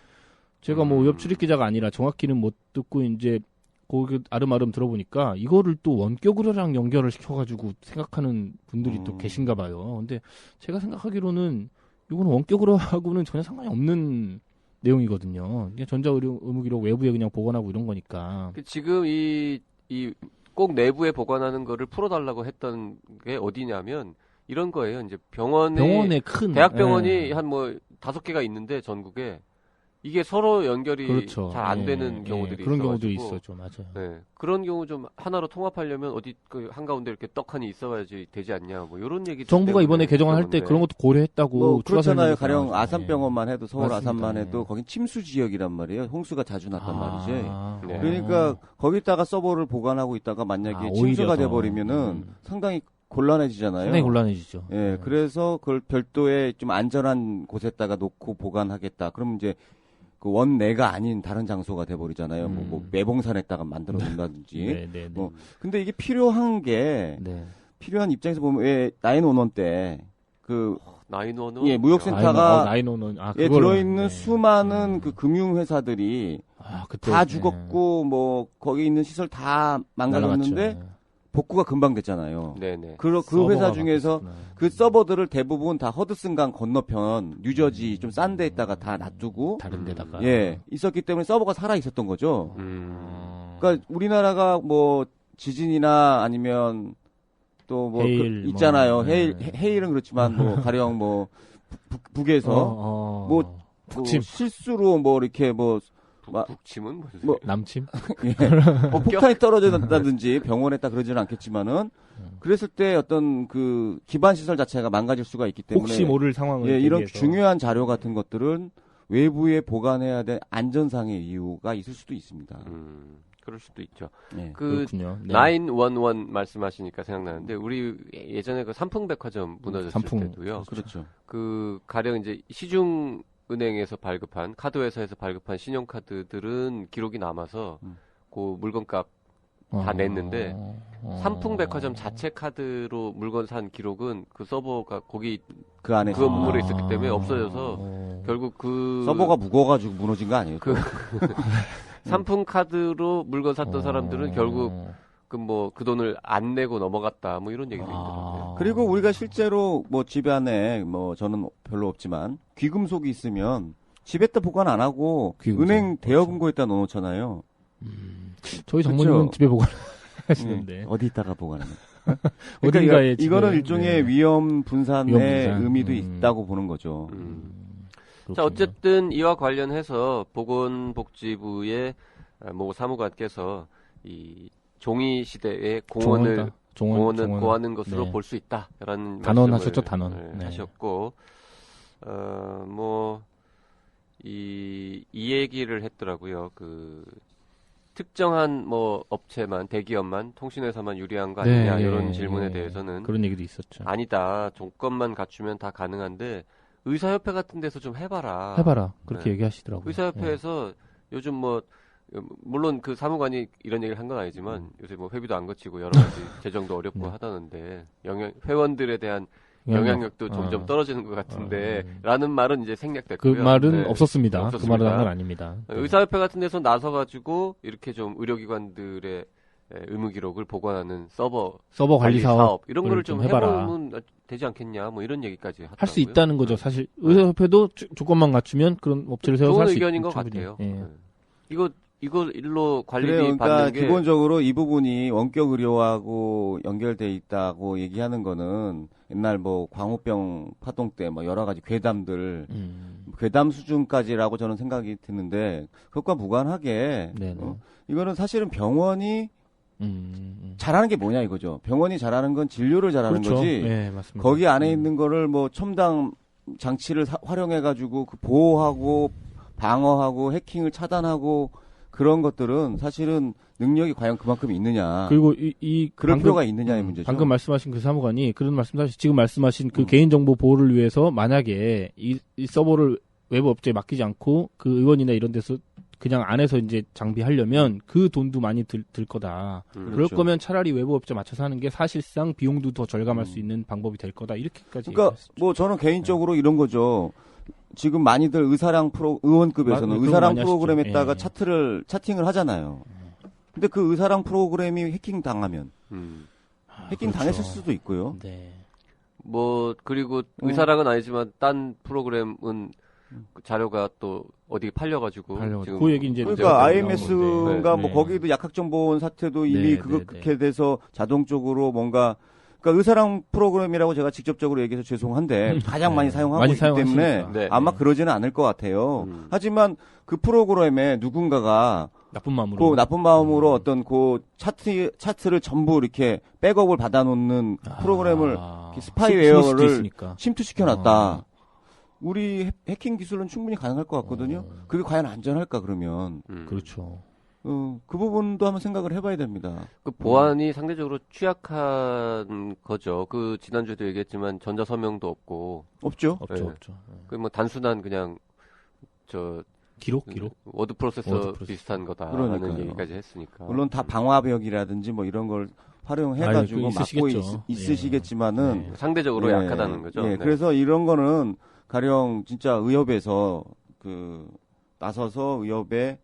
제가 뭐 의협 출입 기자가 아니라 정확히는 못 듣고 이제 거기 아름아름 들어보니까 이거를 또 원격 의료랑 연결을 시켜가지고 생각하는 분들이 또 계신가 봐요. 근데 제가 생각하기로는 이거는 원격 의료하고는 전혀 상관이 없는 내용이거든요. 그냥 전자의료 의무기록 외부에 그냥 보관하고 이런 거니까. 지금 이 꼭 내부에 보관하는 거를 풀어달라고 했던 게 어디냐면 이런 거예요. 이제 병원에 큰 대학병원이 한 뭐 5개가 있는데 전국에 이게 서로 연결이 그렇죠. 잘 안 되는 경우들이 그런 있어가지고. 경우들이 있었죠. 맞아요. 네. 그런 경우 좀 하나로 통합하려면 어디 그 한가운데 이렇게 떡하니 있어야지 되지 않냐. 뭐 이런 얘기. 정부가 이번에 개정할 때 그런 것도 고려했다고. 뭐 그렇잖아요. 추가 가령 아산병원만 해도 서울 맞습니다. 아산만 해도 거긴 침수 지역이란 말이에요. 홍수가 자주 났단 말이지. 네. 그러니까 거기다가 서버를 보관하고 있다가 만약에 침수가 오히려 더. 돼버리면은 상당히 곤란해지잖아요. 상당히 곤란해지죠. 예, 그래서 그걸 별도의 좀 안전한 곳에다가 놓고 보관하겠다. 그럼 이제 그 원내가 아닌 다른 장소가 돼버리잖아요. 뭐 매봉산에다가 만들어 놓는다든지. 네. 뭐 근데 이게 필요한 게 필요한 입장에서 보면 왜 911 때 그 911? 예, 무역센터가 911. 예, 들어있는 수많은 그 금융회사들이 그때, 다 죽었고 뭐 거기 있는 시설 다 망가졌는데 복구가 금방 됐잖아요. 네네. 그 회사 중에서 그 서버들을 대부분 다 허드슨강 건너편 뉴저지 좀 싼 데에다가 다 놔두고 다른 데다가 예 있었기 때문에 서버가 살아 있었던 거죠. 그러니까 우리나라가 뭐 지진이나 아니면 또 뭐 있잖아요. 해일은 그렇지만 뭐 가령 뭐 북에서 뭐 실수로 뭐 이렇게 뭐 북침은 무슨 뭐 남침? 예. 폭탄이 떨어진다든지 병원에 딱 그러지는 않겠지만은 그랬을 때 어떤 그 기반 시설 자체가 망가질 수가 있기 때문에 혹시 모를 상황을 예, 이런 대비해서. 중요한 자료 같은 것들은 외부에 보관해야 될 안전상의 이유가 있을 수도 있습니다. 그럴 수도 있죠. 네. 그렇군요. 911 말씀하시니까 생각나는데 우리 예전에 그 삼풍백화점 무너졌을 때도요. 그렇죠. 그 가령 이제 시중 은행에서 발급한 카드회사에서 발급한 신용카드들은 기록이 남아서 그 물건값 다 냈는데 삼풍백화점 자체 카드로 물건 산 기록은 그 서버가 거기 그 안에 그 건물에 있었기 때문에 없어져서 결국 그 서버가 무거워가지고 무너진 거 아니에요? 삼풍 카드로 물건 샀던 사람들은 결국 그 돈을 안 내고 넘어갔다 뭐 이런 얘기도 있더라고요. 그리고 우리가 실제로 뭐 집 안에 뭐 저는 별로 없지만 귀금속이 있으면 집에다 보관 안 하고 은행 대여금고에다 넣어놓잖아요. 저희 장모님은 집에 보관하시는데 어디 있다가 보관하는? 어딘가에 이거는 일종의 위험 분산의 의미도 있다고 보는 거죠. 자, 어쨌든 이와 관련해서 보건복지부의 모 사무관께서 이 종이 시대의 공헌을 고하는 것으로 볼 수 있다라는 단언하셨죠, 말씀을 단언. 하셨고, 이 얘기를 했더라고요. 그 특정한 뭐 업체만 대기업만 통신회사만 유리한 거 아니냐 이런 질문에 대해서는 그런 얘기도 있었죠. 아니다. 조건만 갖추면 다 가능한데 의사협회 같은 데서 좀 해봐라. 그렇게 얘기하시더라고요. 의사협회에서 요즘 뭐 물론 그 사무관이 이런 얘기를 한 건 아니지만 요새 뭐 회비도 안 거치고 여러 가지 재정도 어렵고 하다는데 회원들에 대한 영향력도 점점 떨어지는 것 같은데 라는 말은 이제 생략됐고요. 그 말은 없었습니다. 그 말은 한 건 아닙니다. 의사협회 같은 데서 나서가지고 이렇게 좀 의료기관들의 의무기록을 보관하는 서버 관리 사업 이런 거를 좀 해보면 되지 않겠냐 뭐 이런 얘기까지 하더라고요. 할 수 있다는 거죠. 사실 의사협회도 조건만 갖추면 그런 업체를 세워서 할 수 있는 의견인 것 같아요. 이거 일로 관리비 그러니까 받는 게 기본적으로 이 부분이 원격 의료하고 연결돼 있다고 얘기하는 거는 옛날 뭐 광우병 파동 때 뭐 여러 가지 괴담들 괴담 수준까지라고 저는 생각이 드는데 그것과 무관하게 이거는 사실은 병원이 잘하는 게 뭐냐 이거죠. 병원이 잘하는 건 진료를 잘하는 그렇죠. 거지. 네, 맞습니다. 거기 안에 있는 거를 뭐 첨단 장치를 활용해 가지고 그 보호하고 방어하고 해킹을 차단하고 그런 것들은 사실은 능력이 과연 그만큼 있느냐. 그리고 그럴 필요가 있느냐의 문제죠. 방금 말씀하신 그 사무관이 그런 지금 말씀하신 그 개인정보 보호를 위해서 만약에 이 서버를 외부 업체에 맡기지 않고 그 의원이나 이런 데서 그냥 안에서 이제 장비하려면 그 돈도 많이 들 거다. 그럴 거면 차라리 외부 업체 맞춰서 하는 게 사실상 비용도 더 절감할 수 있는 방법이 될 거다. 이렇게까지. 그러니까 뭐 저는 개인적으로 이런 거죠. 지금 많이들 의원급에서는 의사랑 프로그램에다가 차팅을 하잖아요. 근데 그 의사랑 프로그램이 해킹 당하면 해킹 그렇죠. 당했을 수도 있고요. 네. 뭐 그리고 의사랑은 아니지만 딴 프로그램은 그 자료가 또 어디 팔려가지고 지금 그 얘기 이제 그러니까 나온 IMS인가 건데. 뭐 네. 거기도 약학정보원 사태도 이미 네, 그렇게 돼서 자동적으로 뭔가 그러니까 의사랑 프로그램이라고 제가 직접적으로 얘기해서 죄송한데 가장 많이 사용하고 많이 있기 때문에 사용하시니까. 네. 아마 그러지는 않을 것 같아요. 하지만 그 프로그램에 누군가가 나쁜 마음으로 그 나쁜 마음으로 어떤 그 차트를 전부 이렇게 백업을 받아놓는 프로그램을 이렇게 스파이웨어를 침투시켜놨다. 우리 해킹 기술은 충분히 가능할 것 같거든요. 그게 과연 안전할까 그러면 그렇죠. 그 부분도 한번 생각을 해봐야 됩니다. 그 보안이 상대적으로 취약한 거죠. 그 지난주에도 얘기했지만 전자서명도 없고 없죠? 없죠, 네. 없죠. 그 뭐 단순한 그냥 저 기록. 워드 프로세서 워드 프로세서. 비슷한 거다라는 그러니까요. 얘기까지 했으니까. 물론 다 방화벽이라든지 뭐 이런 걸 활용해가지고 아유, 그 막고 있으시겠죠. 있으시겠지만은 네. 상대적으로 예, 약하다는 거죠. 예, 네. 그래서 이런 거는 가령 진짜 의협에서 그 나서서 의협에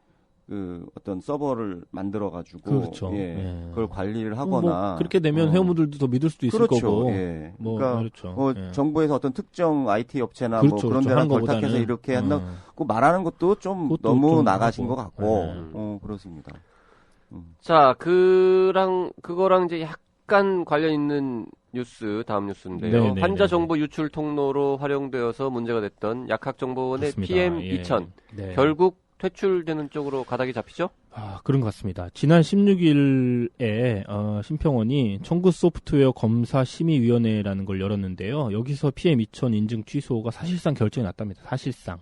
그 어떤 서버를 만들어 가지고 그렇죠. 예, 예. 그걸 관리를 하거나 뭐 그렇게 되면 회원분들도 더 믿을 수도 있을 그렇죠. 거고. 예. 뭐 그러니까 그렇죠. 뭐 예. 정부에서 어떤 특정 IT 업체나 그렇죠, 뭐 그런 그렇죠. 데랑 하는 걸탁해서 거보다는. 이렇게 한다고 말하는 것도 좀 그것도 너무 좀 나가신 하고. 것 같고 네. 그렇습니다. 자, 그거랑 이제 약간 관련 있는 뉴스, 다음 뉴스인데요. 네, 네, 환자 네, 정보 유출 통로로 활용되어서 문제가 됐던 약학정보원의 그렇습니다. PM2000 네. 결국 퇴출되는 쪽으로 가닥이 잡히죠? 그런 것 같습니다. 지난 16일에 심평원이 청구 소프트웨어 검사 심의위원회라는 걸 열었는데요. 여기서 PM2000 인증 취소가 사실상 결정이 났답니다. 사실상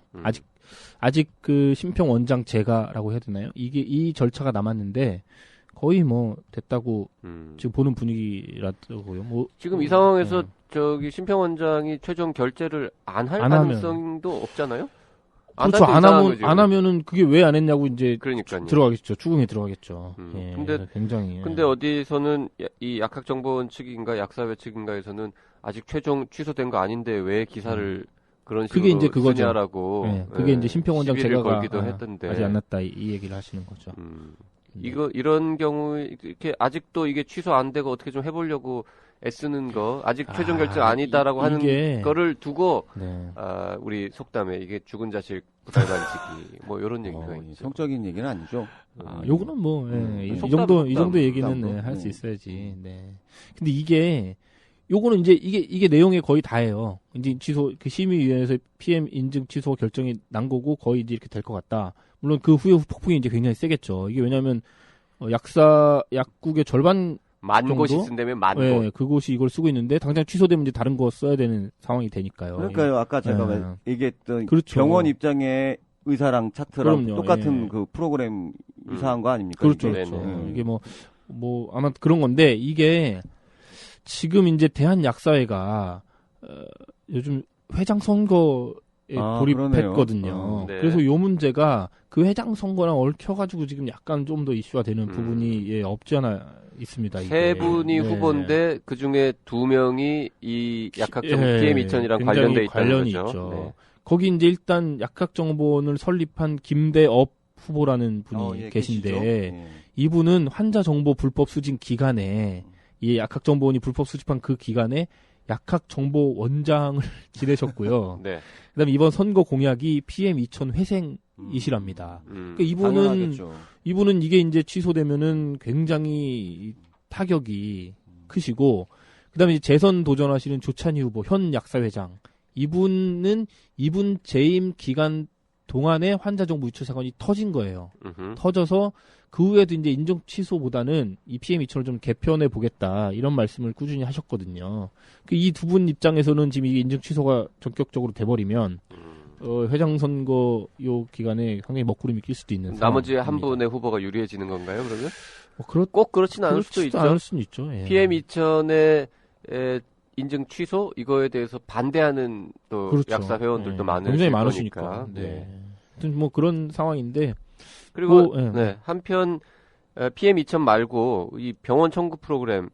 아직 그 심평 원장 제가라고 해야 되나요? 이 절차가 남았는데 거의 뭐 됐다고 지금 보는 분위기라고요. 뭐 지금 이 상황에서 저기 심평 원장이 최종 결재를 안 할 안 하면. 가능성도 없잖아요? 그렇죠. 하면 이상한 거지. 안 하면은 그게 왜 안 했냐고 이제 그러니까요. 들어가겠죠. 추궁에 들어가겠죠. 예, 근데- 굉장히. 예. 근데 어디서는 이 약학정보원 측인가 약사회 측인가에서는 아직 최종 취소된 거 아닌데 왜 기사를 그런 식으로 그게 이제 그거죠. 쓰냐라고 예, 그게 이제 심평원장 시비를 제가가 걸기도 했던데. 아직 안 났다 이 얘기를 하시는 거죠. 이런 경우에 이렇게 아직도 이게 취소 안 되고 어떻게 좀 해보려고 애쓰는 거 아직 최종 결정 아니다라고 하는 이게- 거를 두고 네. 우리 속담에 이게 죽은 자식 부살만지기 뭐 이런 얘기가 있죠. 성적인 얘기는 아니죠. 요거는 뭐 이 속담, 정도 얘기는 속담으로. 할 수 있어야지. 네. 근데 이게 요거는 이제 이게 내용에 거의 다예요. 이제 취소 그 심의위원회에서 PM 인증 취소 결정이 난 거고 거의 이제 이렇게 될 것 같다. 물론 그 후에 폭풍이 이제 굉장히 세겠죠. 이게 왜냐하면 약국의 절반 만 정도? 곳이 쓴다면 만 곳. 네, 그곳이 이걸 쓰고 있는데 당장 취소되면 이제 다른 거 써야 되는 상황이 되니까요. 그러니까요. 아까 제가 얘기했던 그렇죠. 병원 입장에 의사랑 차트랑 그럼요. 똑같은 예. 그 프로그램 이상한 거 아닙니까? 그렇죠, 이게? 그렇죠. 네네. 이게 뭐 아마 그런 건데 이게 지금 이제 대한약사회가 요즘 회장 선거에 돌입했거든요. 그러네요. 네. 그래서 요 문제가 그 회장 선거랑 얽혀가지고 지금 약간 좀 더 이슈화 되는 부분이 없지 않아 있습니다. 세 이게. 분이 네. 후보인데 그 중에 2명이 이 약학정 예, PM2000이랑 굉장히 관련돼 있다는 관련이 거죠. 있죠. 네. 거기 이제 일단 약학정보원을 설립한 김대업 후보라는 분이 예, 계신데 계시죠? 예. 이분은 환자 정보 불법 수집 기간에 이 약학정보원이 불법 수집한 그 기간에 약학정보 원장을 지내셨고요. 네. 그다음에 이번 선거 공약이 PM2000 회생이시랍니다. 그러니까 당연하겠죠. 이분은 이게 이제 취소되면은 굉장히 타격이 크시고 그다음에 이제 재선 도전하시는 조찬희 후보 현 약사회장 이분 재임 기간 동안에 환자 정보 유출 사건이 터진 거예요. 터져서 그 후에도 이제 인정 취소보다는 이 PM2000을 좀 개편해 보겠다 이런 말씀을 꾸준히 하셨거든요. 이 두 분 입장에서는 지금 이게 인정 취소가 전격적으로 돼버리면 회장 선거 요 기간에 상당히 먹구름이 낄 수도 있는 나머지 한 상황입니다. 분의 후보가 유리해지는 건가요? 그러면 뭐 꼭 그렇진 않을 수도 그렇지도 있죠. 않을 수는 있죠. 예. PM2000의 인증 취소 이거에 대해서 반대하는 또 그렇죠. 약사 회원들도 예. 많으실 굉장히 거니까. 많으시니까. 네. 하여튼 뭐 그런 상황인데 그리고 뭐, 예. 네, 한편 PM2000 말고 이 병원 청구 프로그램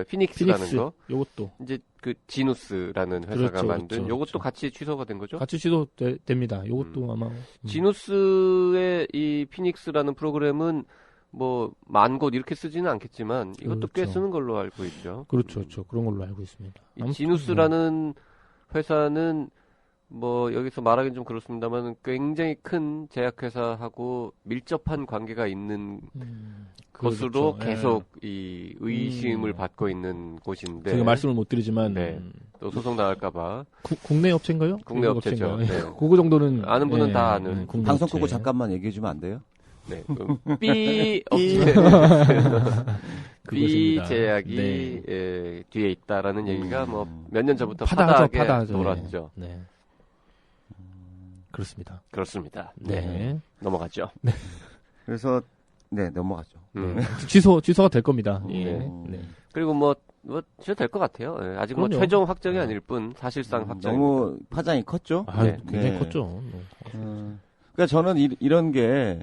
피닉스라는 피닉스 거 요것도 이제 그 지누스라는 회사가 그렇죠, 만든 그렇죠, 요것도 그렇죠. 같이 취소가 된 거죠? 같이 취소됩니다. 요것도 아마 지누스의 이 피닉스라는 프로그램은 뭐 만 곳 이렇게 쓰지는 않겠지만 이것도 꽤 그렇죠. 쓰는 걸로 알고 있죠. 그렇죠, 그렇죠. 그런 걸로 알고 있습니다. 이 아무튼, 지누스라는 회사는 뭐 여기서 말하기는 좀 그렇습니다만 굉장히 큰 제약회사하고 밀접한 관계가 있는 것으로 그렇죠. 예. 계속 이 의심을 받고 있는 곳인데 제가 말씀을 못 드리지만 네. 또 소송 당할까봐 국내 업체인가요? 국내 외국 업체죠. 업체인가요? 네. 그거 정도는 아는 분은 다 아는. 국내 방송 업체. 끄고 잠깐만 얘기해주면 안 돼요? 네. B 업체 B 그것입니다. 제약이 네. 뒤에 있다라는 얘기가 뭐 몇 년 전부터 파다하죠, 파다하게 파다하죠. 돌았죠. 네. 그렇습니다. 그렇습니다. 네. 넘어가죠. 그래서 네 넘어가죠. 취소가 될 겁니다. 예. 네. 네. 그리고 뭐 진짜 될 것 같아요. 예, 아직 뭐 그럼요. 최종 확정이 아닐 뿐 사실상 확정. 너무 파장이 컸죠. 아, 네. 굉장히 네. 컸죠. 그러니까 저는 이런 게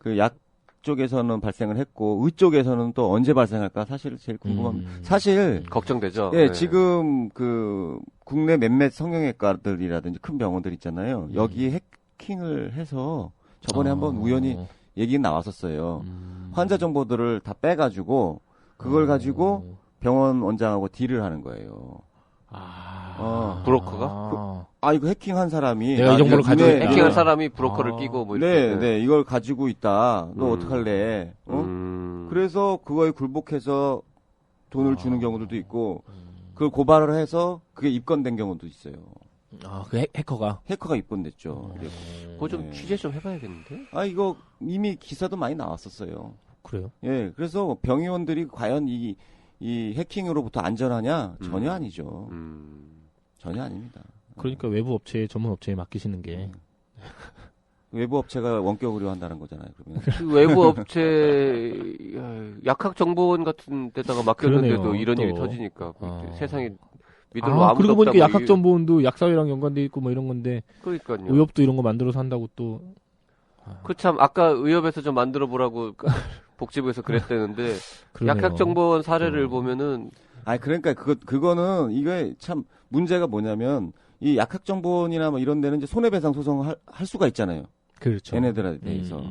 그 약 쪽에서는 발생을 했고 의 쪽에서는 또 언제 발생할까 사실 제일 궁금합니다. 사실 걱정되죠. 예, 네. 지금 그 국내 몇몇 성형외과들이라든지 큰 병원들 있잖아요. 여기 해킹을 해서 저번에 한번 우연히 얘기 나왔었어요. 환자 정보들을 다 빼가지고 그걸 가지고 병원 원장하고 딜을 하는 거예요. 브로커가? 이거 해킹한 사람이 내가 이 정보를 가지고 있다. 해킹한 사람이 브로커를 끼고 뭐 이렇게. 네, 이걸 가지고 있다. 너 어떡할래? 그래서 그거에 굴복해서 돈을 주는 경우들도 있고, 그걸 고발을 해서 그게 입건된 경우도 있어요. 그 해커가. 해커가 입건됐죠. 그거 좀 네. 취재 좀 해봐야겠는데? 이거 이미 기사도 많이 나왔었어요. 그래요? 예, 그래서 병의원들이 과연 이 해킹으로부터 안전하냐? 전혀 아니죠. 전혀 아닙니다. 그러니까 외부 업체에 전문 업체에 맡기시는 게 외부 업체가 원격 의료한다는 거잖아요. 그러면 그 외부 업체 약학정보원 같은 데다가 맡겼는데도 그러네요, 이런 일이 또. 터지니까 세상에 믿을 뭐 아무도 그러고 보니까 없다고 약학정보원도 약사회랑 연관돼 있고 뭐 이런 건데 그러니까요. 의협도 이런 거 만들어서 한다고 또 그 참 아까 의협에서 좀 만들어 보라고 복지부에서 그랬다는데 그러네요. 약학정보원 사례를 보면은 그러니까 그거는 이게 참 문제가 뭐냐면 이 약학정보원이나 뭐 이런 데는 이제 손해배상 소송을 할 수가 있잖아요. 그렇죠. 얘네들에 대해서.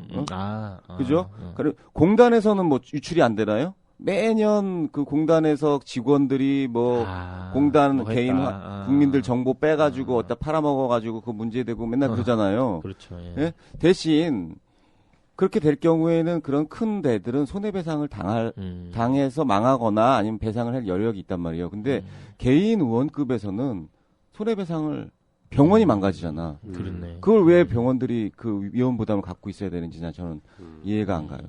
그죠? 어. 그리고 공단에서는 뭐 유출이 안 되나요? 매년 그 공단에서 직원들이 뭐 공단 뭐가 개인 있다. 국민들 정보 빼가지고 어디다 팔아먹어가지고 그 문제되고 맨날 그러잖아요. 그렇죠. 예. 예? 대신 그렇게 될 경우에는 그런 큰 데들은 손해배상을 당해서 망하거나 아니면 배상을 할 여력이 있단 말이에요. 근데 개인 의원급에서는 손해배상을 병원이 망가지잖아. 그렇네. 그걸 왜 병원들이 그 위험 부담을 갖고 있어야 되는지 저는 이해가 안 가요.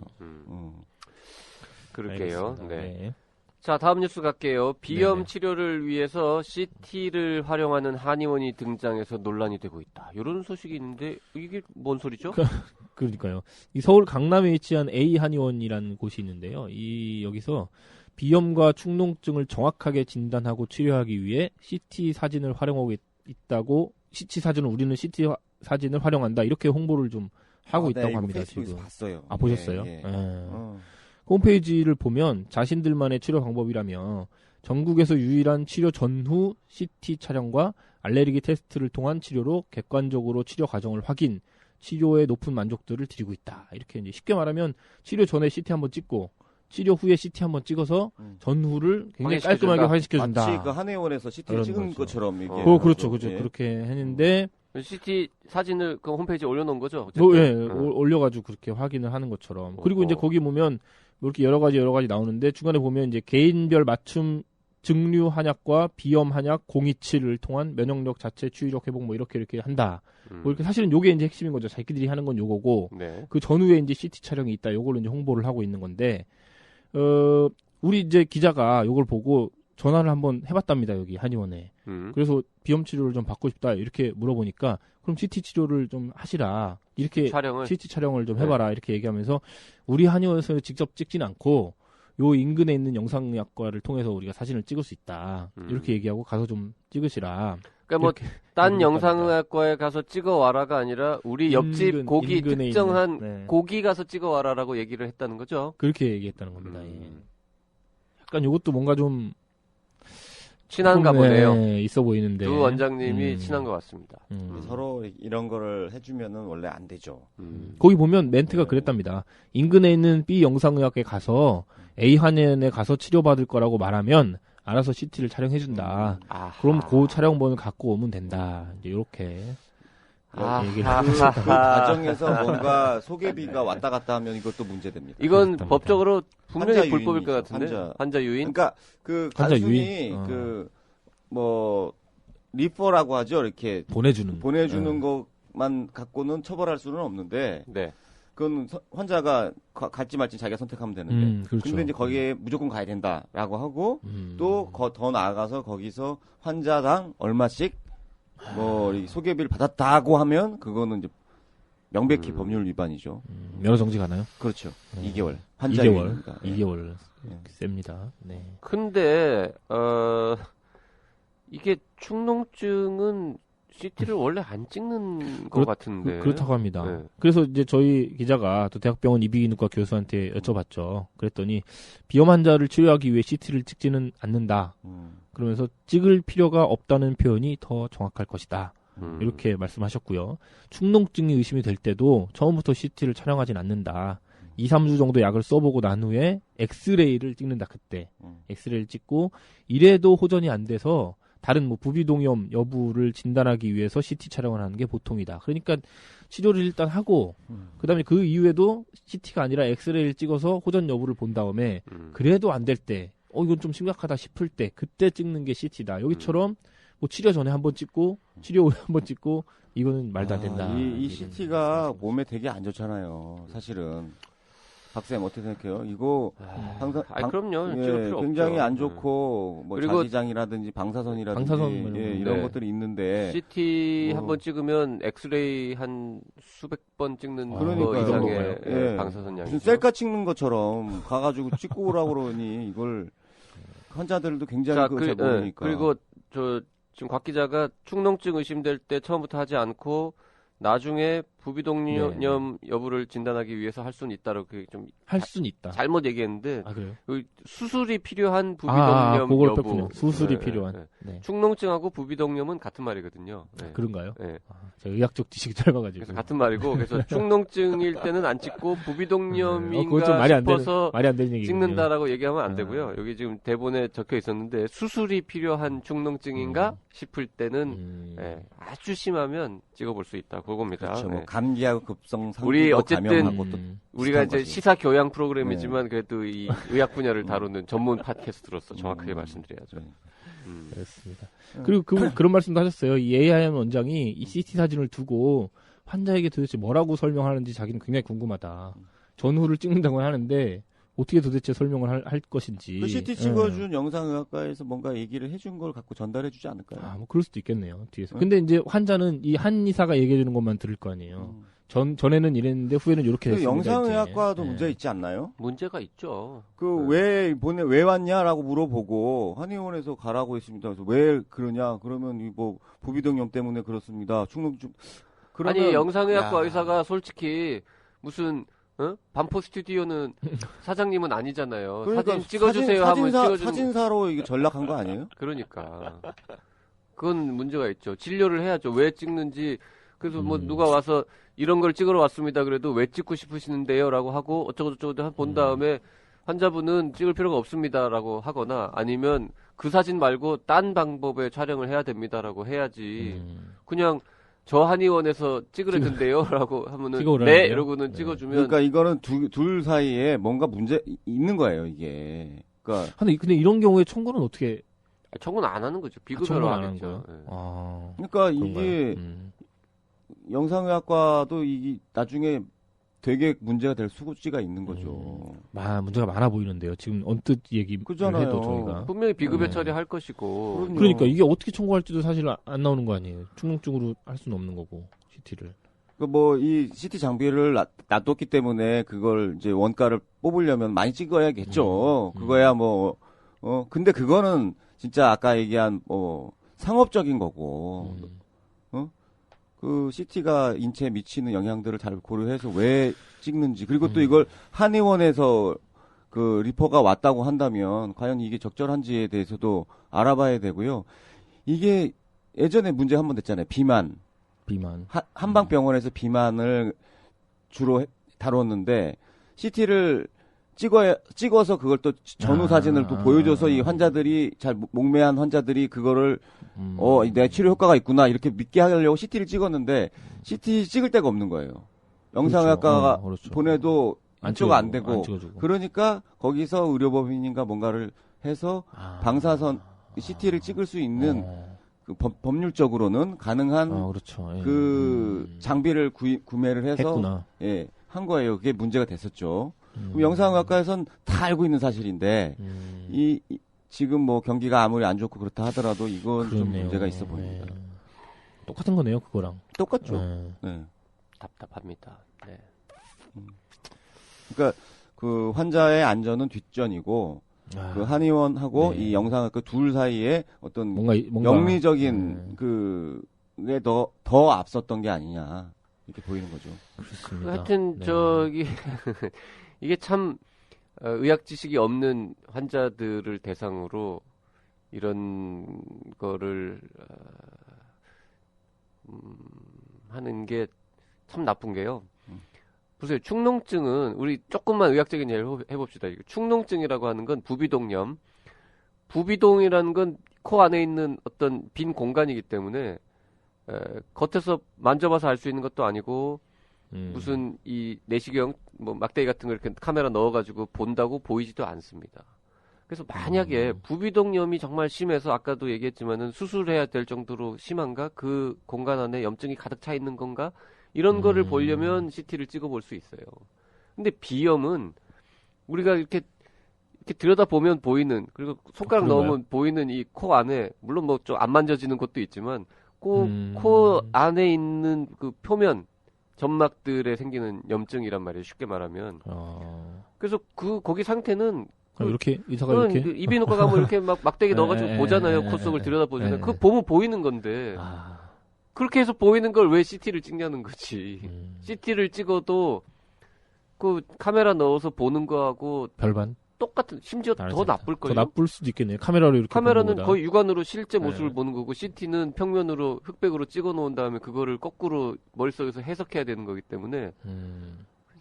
그럴게요. 알겠습니다. 네. 자, 다음 뉴스 갈게요. 비염 네네. 치료를 위해서 CT를 활용하는 한의원이 등장해서 논란이 되고 있다. 이런 소식이 있는데 이게 뭔 소리죠? 그러니까요. 이 서울 강남에 위치한 A 한의원이라는 곳이 있는데요. 여기서 비염과 축농증을 정확하게 진단하고 치료하기 위해 CT 사진을 활용하고 있다고 CT 사진을 우리는 CT 사진을 활용한다 이렇게 홍보를 좀 하고 있다고 이거 합니다. 페이스북에서 지금. 봤어요. 보셨어요? 예, 예. 홈페이지를 보면 자신들만의 치료 방법이라며 전국에서 유일한 치료 전후 CT 촬영과 알레르기 테스트를 통한 치료로 객관적으로 치료 과정을 확인, 치료의 높은 만족도를 드리고 있다. 이렇게 이제 쉽게 말하면 치료 전에 CT 한번 찍고 치료 후에 CT 한번 찍어서 전후를 굉장히 깔끔하게 확인시켜준다. 마치 그 한의원에서 CT 찍은 거죠. 것처럼 이게. 그렇죠. 예. 그렇게 했는데 CT 사진을 그 홈페이지에 올려놓은 거죠? 올려가지고 그렇게 확인을 하는 것처럼. 그리고 이제 거기 보면 뭐 이렇게 여러 가지 나오는데 중간에 보면 이제 개인별 맞춤 증류 한약과 비염 한약 027을 통한 면역력 자체 치유력 회복 뭐 이렇게 한다. 뭐 이렇게 사실은 요게 이제 핵심인 거죠. 자기들이 하는 건 요거고 네. 그 전후에 이제 CT 촬영이 있다. 요걸로 이제 홍보를 하고 있는 건데 우리 이제 기자가 요걸 보고 전화를 한번 해봤답니다. 여기 한의원에. 그래서 비염 치료를 좀 받고 싶다 이렇게 물어보니까 그럼 CT 치료를 좀 하시라 이렇게 CT 촬영을 좀 해봐라 이렇게 얘기하면서 우리 한의원에서 직접 찍진 않고 요 인근에 있는 영상의학과를 통해서 우리가 사진을 찍을 수 있다 이렇게 얘기하고 가서 좀 찍으시라. 그러니까 뭐 딴 영상의학과에 가서 찍어와라가 아니라 우리 옆집 고기 특정한 고기 가서 찍어와라라고 얘기를 했다는 거죠. 그렇게 얘기했다는 겁니다. 예. 약간 요것도 뭔가 좀 친한가 네, 보네요. 있어 보이는데. 두 원장님이 친한 것 같습니다. 서로 이런 거를 해주면은 원래 안 되죠. 거기 보면 멘트가 네. 그랬답니다. 인근에 있는 B 영상의학에 가서 A 한의원에 가서 치료받을 거라고 말하면 알아서 CT를 촬영해준다. 아하. 그럼 그 촬영본을 갖고 오면 된다. 이제 이렇게 얘기를 그 과정에서 뭔가 소개비가 왔다 갔다 하면 이것도 문제됩니다. 이건 그렇답니다. 법적으로 분명히 환자 불법일 것 유인이죠, 같은데. 환자 유인? 그러니까 그 환자 단순히 유인? 그 뭐 리퍼라고 하죠. 이렇게 보내주는 보내주는 것만 갖고는 처벌할 수는 없는데 네. 그건 환자가 갈지 말지 자기가 선택하면 되는데. 그렇죠. 근데 이제 거기에 무조건 가야 된다라고 하고 또 더 나아가서 거기서 환자당 얼마씩 뭐 이 소개비를 받았다고 하면 그거는 이제 명백히 법률 위반이죠. 면허 정지 가나요? 그렇죠. 2개월 환자 2개월. 유인입니다. 예. 2개월 예. 셉니다. 네. 근데 이게 축농증은 CT를 원래 안 찍는 것 같은데. 그렇다고 합니다. 네. 그래서 이제 저희 기자가 또 대학병원 이비인후과 교수한테 여쭤봤죠. 그랬더니 비염 환자를 치료하기 위해 CT를 찍지는 않는다. 그러면서 찍을 필요가 없다는 표현이 더 정확할 것이다. 이렇게 말씀하셨고요. 축농증이 의심이 될 때도 처음부터 CT를 촬영하진 않는다. 2, 3주 정도 약을 써보고 난 후에 엑스레이를 찍는다. 그때 엑스레이를 찍고 이래도 호전이 안 돼서 다른 뭐 부비동염 여부를 진단하기 위해서 CT 촬영을 하는 게 보통이다. 그러니까 치료를 일단 하고 그다음에 그 이후에도 CT가 아니라 엑스레이를 찍어서 호전 여부를 본 다음에 그래도 안 될 때 이건 좀 심각하다 싶을 때 그때 찍는 게 CT다. 여기처럼 뭐 치료 전에 한번 찍고 치료 후에 한번 찍고 이거는 말도 안 된다. 이 CT가 몸에 되게 안 좋잖아요. 사실은. 박쌤 어떻게 생각해요? 이거 항상 그럼요. 찍을 필요 굉장히 없죠. 안 좋고 뭐 그리고 자기장이라든지 방사선이라든지 방사선 이런 네. 것들이 있는데 CT 뭐. 한번 찍으면 엑스레이 한 수백 번 찍는 거 그러니까요. 이상의 예. 방사선 양이죠. 무슨 셀카 찍는 것처럼 가가지고 찍고 오라고 그러니 이걸 환자들도 굉장히 자, 그걸 잘 모르니까. 그리고 지금 곽 기자가 축농증 의심될 때 처음부터 하지 않고 나중에 부비동염 여부를 진단하기 위해서 할 수는 있다고 좀 할 수는 있다. 잘못 얘기했는데 아 그래요? 수술이 필요한 부비동염 그걸 여부. 뺐군요. 수술이 네, 필요한. 네. 네. 축농증하고 부비동염은 같은 말이거든요. 네. 그런가요? 네. 제가 의학적 지식이 짧아가지고. 그래서 같은 말이고 그래서 축농증일 때는 안 찍고 그건 부비동염인가 좀 말이 안 되는 싶어서 말이 안 되는 얘기군요. 찍는다라고 얘기하면 안 되고요. 여기 지금 대본에 적혀 있었는데 수술이 필요한 축농증인가 싶을 때는 아주 심하면 찍어볼 수 있다. 그겁니다. 그렇죠. 뭐 네. 감기하고 급성 상도 우리 어쨌든 감염하고 또 우리가 비슷한 이제 거지. 시사 교양 프로그램이지만 그래도 이 의학 분야를 다루는 전문 팟캐스트로서 정확하게 말씀드려야죠. 그렇습니다. 그리고 그런 말씀도 하셨어요. 이 AIM 원장이 이 CT 사진을 두고 환자에게 도대체 뭐라고 설명하는지 자기는 굉장히 궁금하다. 전후를 찍는다고 하는데 어떻게 도대체 설명을 할 것인지. 그 CT 찍어준 영상의학과에서 뭔가 얘기를 해준 걸 갖고 전달해주지 않을까요? 뭐 그럴 수도 있겠네요. 뒤에서. 근데 이제 환자는 이 한의사가 얘기해주는 것만 들을 거 아니에요. 전에는 이랬는데 후에는 이렇게 그 됐습니다. 영상의학과도 이제. 문제 있지 않나요? 문제가 있죠. 그 왜 왔냐라고 물어보고 한의원에서 가라고 했습니다. 그래서 왜 그러냐? 그러면 이 뭐 부비동염 때문에 그렇습니다. 축농증. 아니 영상의학과 야. 의사가 솔직히 무슨 반포 스튜디오는 사장님은 아니잖아요. 그러니까 사진 찍어주세요 하면 찍어주는. 사진사로 이게 전락한 거 아니에요? 그러니까 그건 문제가 있죠. 진료를 해야죠. 왜 찍는지. 그래서 뭐 누가 와서 이런 걸 찍으러 왔습니다. 그래도 왜 찍고 싶으시는데요라고 하고 어쩌고저쩌고 본 다음에 환자분은 찍을 필요가 없습니다라고 하거나 아니면 그 사진 말고 딴 방법의 촬영을 해야 됩니다라고 해야지. 그냥 저 한의원에서 찍으랬는데요라고 하면은 네 이러고는 찍어주면. 그러니까 이거는 둘 사이에 뭔가 문제 있는 거예요 이게. 그러니까 근데 이런 경우에 청구는 어떻게? 청구는 안 하는 거죠. 비급여로 청구는 안 하는 하겠죠. 거예요? 네. 그러니까 이게 영상의학과도 이게 나중에 되게 문제가 될 수지가 있는 거죠. 문제가 많아 보이는데요. 지금 언뜻 얘기를 그잖아요. 해도 저희가. 분명히 비급여 처리할 것이고. 그러니까 이게 어떻게 청구할지도 사실 안 나오는 거 아니에요. 축농증으로 할 수는 없는 거고 CT를. 그 뭐 이 CT 장비를 놔뒀기 때문에 그걸 이제 원가를 뽑으려면 많이 찍어야겠죠. 그거야 뭐 근데 그거는 진짜 아까 얘기한 뭐 상업적인 거고. 그 CT가 인체에 미치는 영향들을 잘 고려해서 왜 찍는지 그리고 또 이걸 한의원에서 그 리퍼가 왔다고 한다면 과연 이게 적절한지에 대해서도 알아봐야 되고요. 이게 예전에 문제 한번 됐잖아요. 비만. 한방병원에서 비만을 주로 다뤘는데 CT를 찍어서 그걸 또 전후 사진을 또 보여줘서 이 환자들이 잘 목매한 환자들이 그거를 내가 치료 효과가 있구나 이렇게 믿게 하려고 CT를 찍었는데 CT 찍을 데가 없는 거예요. 영상의학과가 그렇죠. 보내도 인조가 안 되고 찍어주고. 그러니까 거기서 의료법인인가 뭔가를 해서 방사선 CT를 찍을 수 있는 그 법률적으로는 가능한 그렇죠. 예. 그 장비를 구매를 해서 했구나. 예, 한 거예요. 그게 문제가 됐었죠. 그럼 영상의학과에서는 다 알고 있는 사실인데 지금 뭐 경기가 아무리 안 좋고 그렇다 하더라도 이건 좀 그렇네요. 문제가 있어 보입니다. 예. 똑같은 거네요, 그거랑. 똑같죠. 예. 네. 답답합니다. 네. 그러니까 그 환자의 안전은 뒷전이고 그 한의원하고 네. 이 영상의학과 둘 사이에 어떤 뭔가 영리적인 그게 더 앞섰던 게 아니냐 이렇게 보이는 거죠. 그렇습니다. 하여튼 네. 이게 참 의학 지식이 없는 환자들을 대상으로 이런 거를 하는 게 참 나쁜 게요. 보세요. 축농증은 우리 조금만 의학적인 예를 해봅시다. 축농증이라고 하는 건 부비동염. 부비동이라는 건 코 안에 있는 어떤 빈 공간이기 때문에 겉에서 만져봐서 알 수 있는 것도 아니고 무슨 이 내시경 뭐 막대기 같은 거 이렇게 카메라 넣어가지고 본다고 보이지도 않습니다. 그래서 만약에 부비동염이 정말 심해서 아까도 얘기했지만은 수술해야 될 정도로 심한가? 그 공간 안에 염증이 가득 차 있는 건가? 이런 거를 보려면 CT를 찍어볼 수 있어요. 근데 비염은 우리가 이렇게 들여다보면 보이는, 그리고 손가락 그런가요? 넣으면 보이는 이 코 안에, 물론 뭐 좀 안 만져지는 것도 있지만, 코 안에 있는 그 표면, 점막들에 생기는 염증이란 말이에요. 쉽게 말하면. 그래서 거기 상태는 이렇게 의사가 이렇게 이비인후과 가면 이렇게 막 막대기 넣어가지고 에, 보잖아요. 에, 코 속을 에, 들여다보잖아요. 에. 그거 보면 보이는 건데. 그렇게 해서 보이는 걸 왜 CT를 찍냐는 거지. CT를 찍어도 그 카메라 넣어서 보는 거하고 별반 똑같은, 심지어 더 나쁠걸요. 더 나쁠 수도 있겠네요. 카메라로 이렇게 카메라는 보는 것보다. 거의 육안으로 실제 모습을 네. 보는 거고, CT는 평면으로 흑백으로 찍어 놓은 다음에 그거를 거꾸로 머릿속에서 해석해야 되는 거기 때문에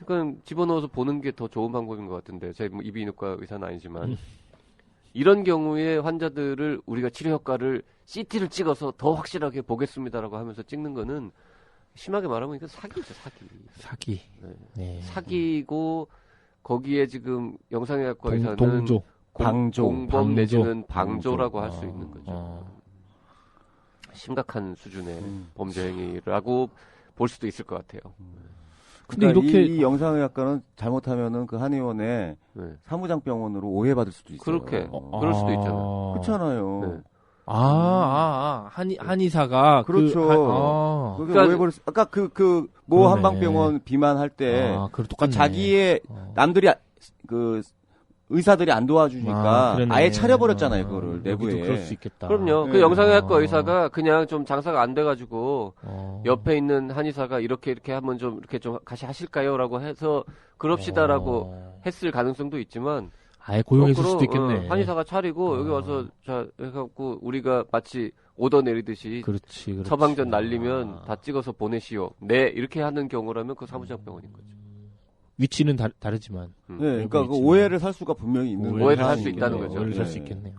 그러니까 집어넣어서 보는 게 더 좋은 방법인 것 같은데, 제가 뭐 이비인후과 의사는 아니지만 이런 경우에 환자들을 우리가 치료 효과를 CT를 찍어서 더 확실하게 보겠습니다라고 하면서 찍는 거는 심하게 말하면 이건 사기죠, 사기. 사기. 네. 사기고, 거기에 지금 영상의학과 의사는 동조. 공범 내지는 방조라고 방조. 할 수 있는 거죠. 심각한 수준의 범죄 행위라고 볼 수도 있을 것 같아요. 근데 그러니까 이렇게 이 영상의학과는 잘못하면은 그 한의원에 네. 사무장병원으로 오해받을 수도 있어요. 그렇게 그럴 수도 있잖아요. 그렇잖아요. 네. 한의사가 그렇죠. 그게 그러니까 오해버렸어. 아까 모 그러네. 한방병원 비만할 때 그래 똑같네. 자기의 남들이 그 의사들이 안 도와주니까 그러네. 아예 차려버렸잖아요, 그거를 여기도 내부에. 그럴 수 있겠다. 그럼요. 네. 그 영상의학과 의사가 그냥 좀 장사가 안 돼가지고 어. 옆에 있는 한의사가 이렇게 한번 좀 이렇게 좀 같이 하실까요?라고 해서 그럽시다라고 했을 가능성도 있지만, 아예 고용했을 거꾸로, 수도 있겠네. 한의사가 차리고 여기 와서 자 해갖고 우리가 마치 오더 내리듯이 그렇지. 처방전 날리면 다 찍어서 보내시오. 네, 이렇게 하는 경우라면 그 사무장병원인 거죠. 위치는 다르지만 네, 그러니까 그 있지만. 오해를 살 수가 분명히 있는 오해를 할 수 사안이거든요. 있다는 거죠. 오해를 살 네. 수 있겠네요.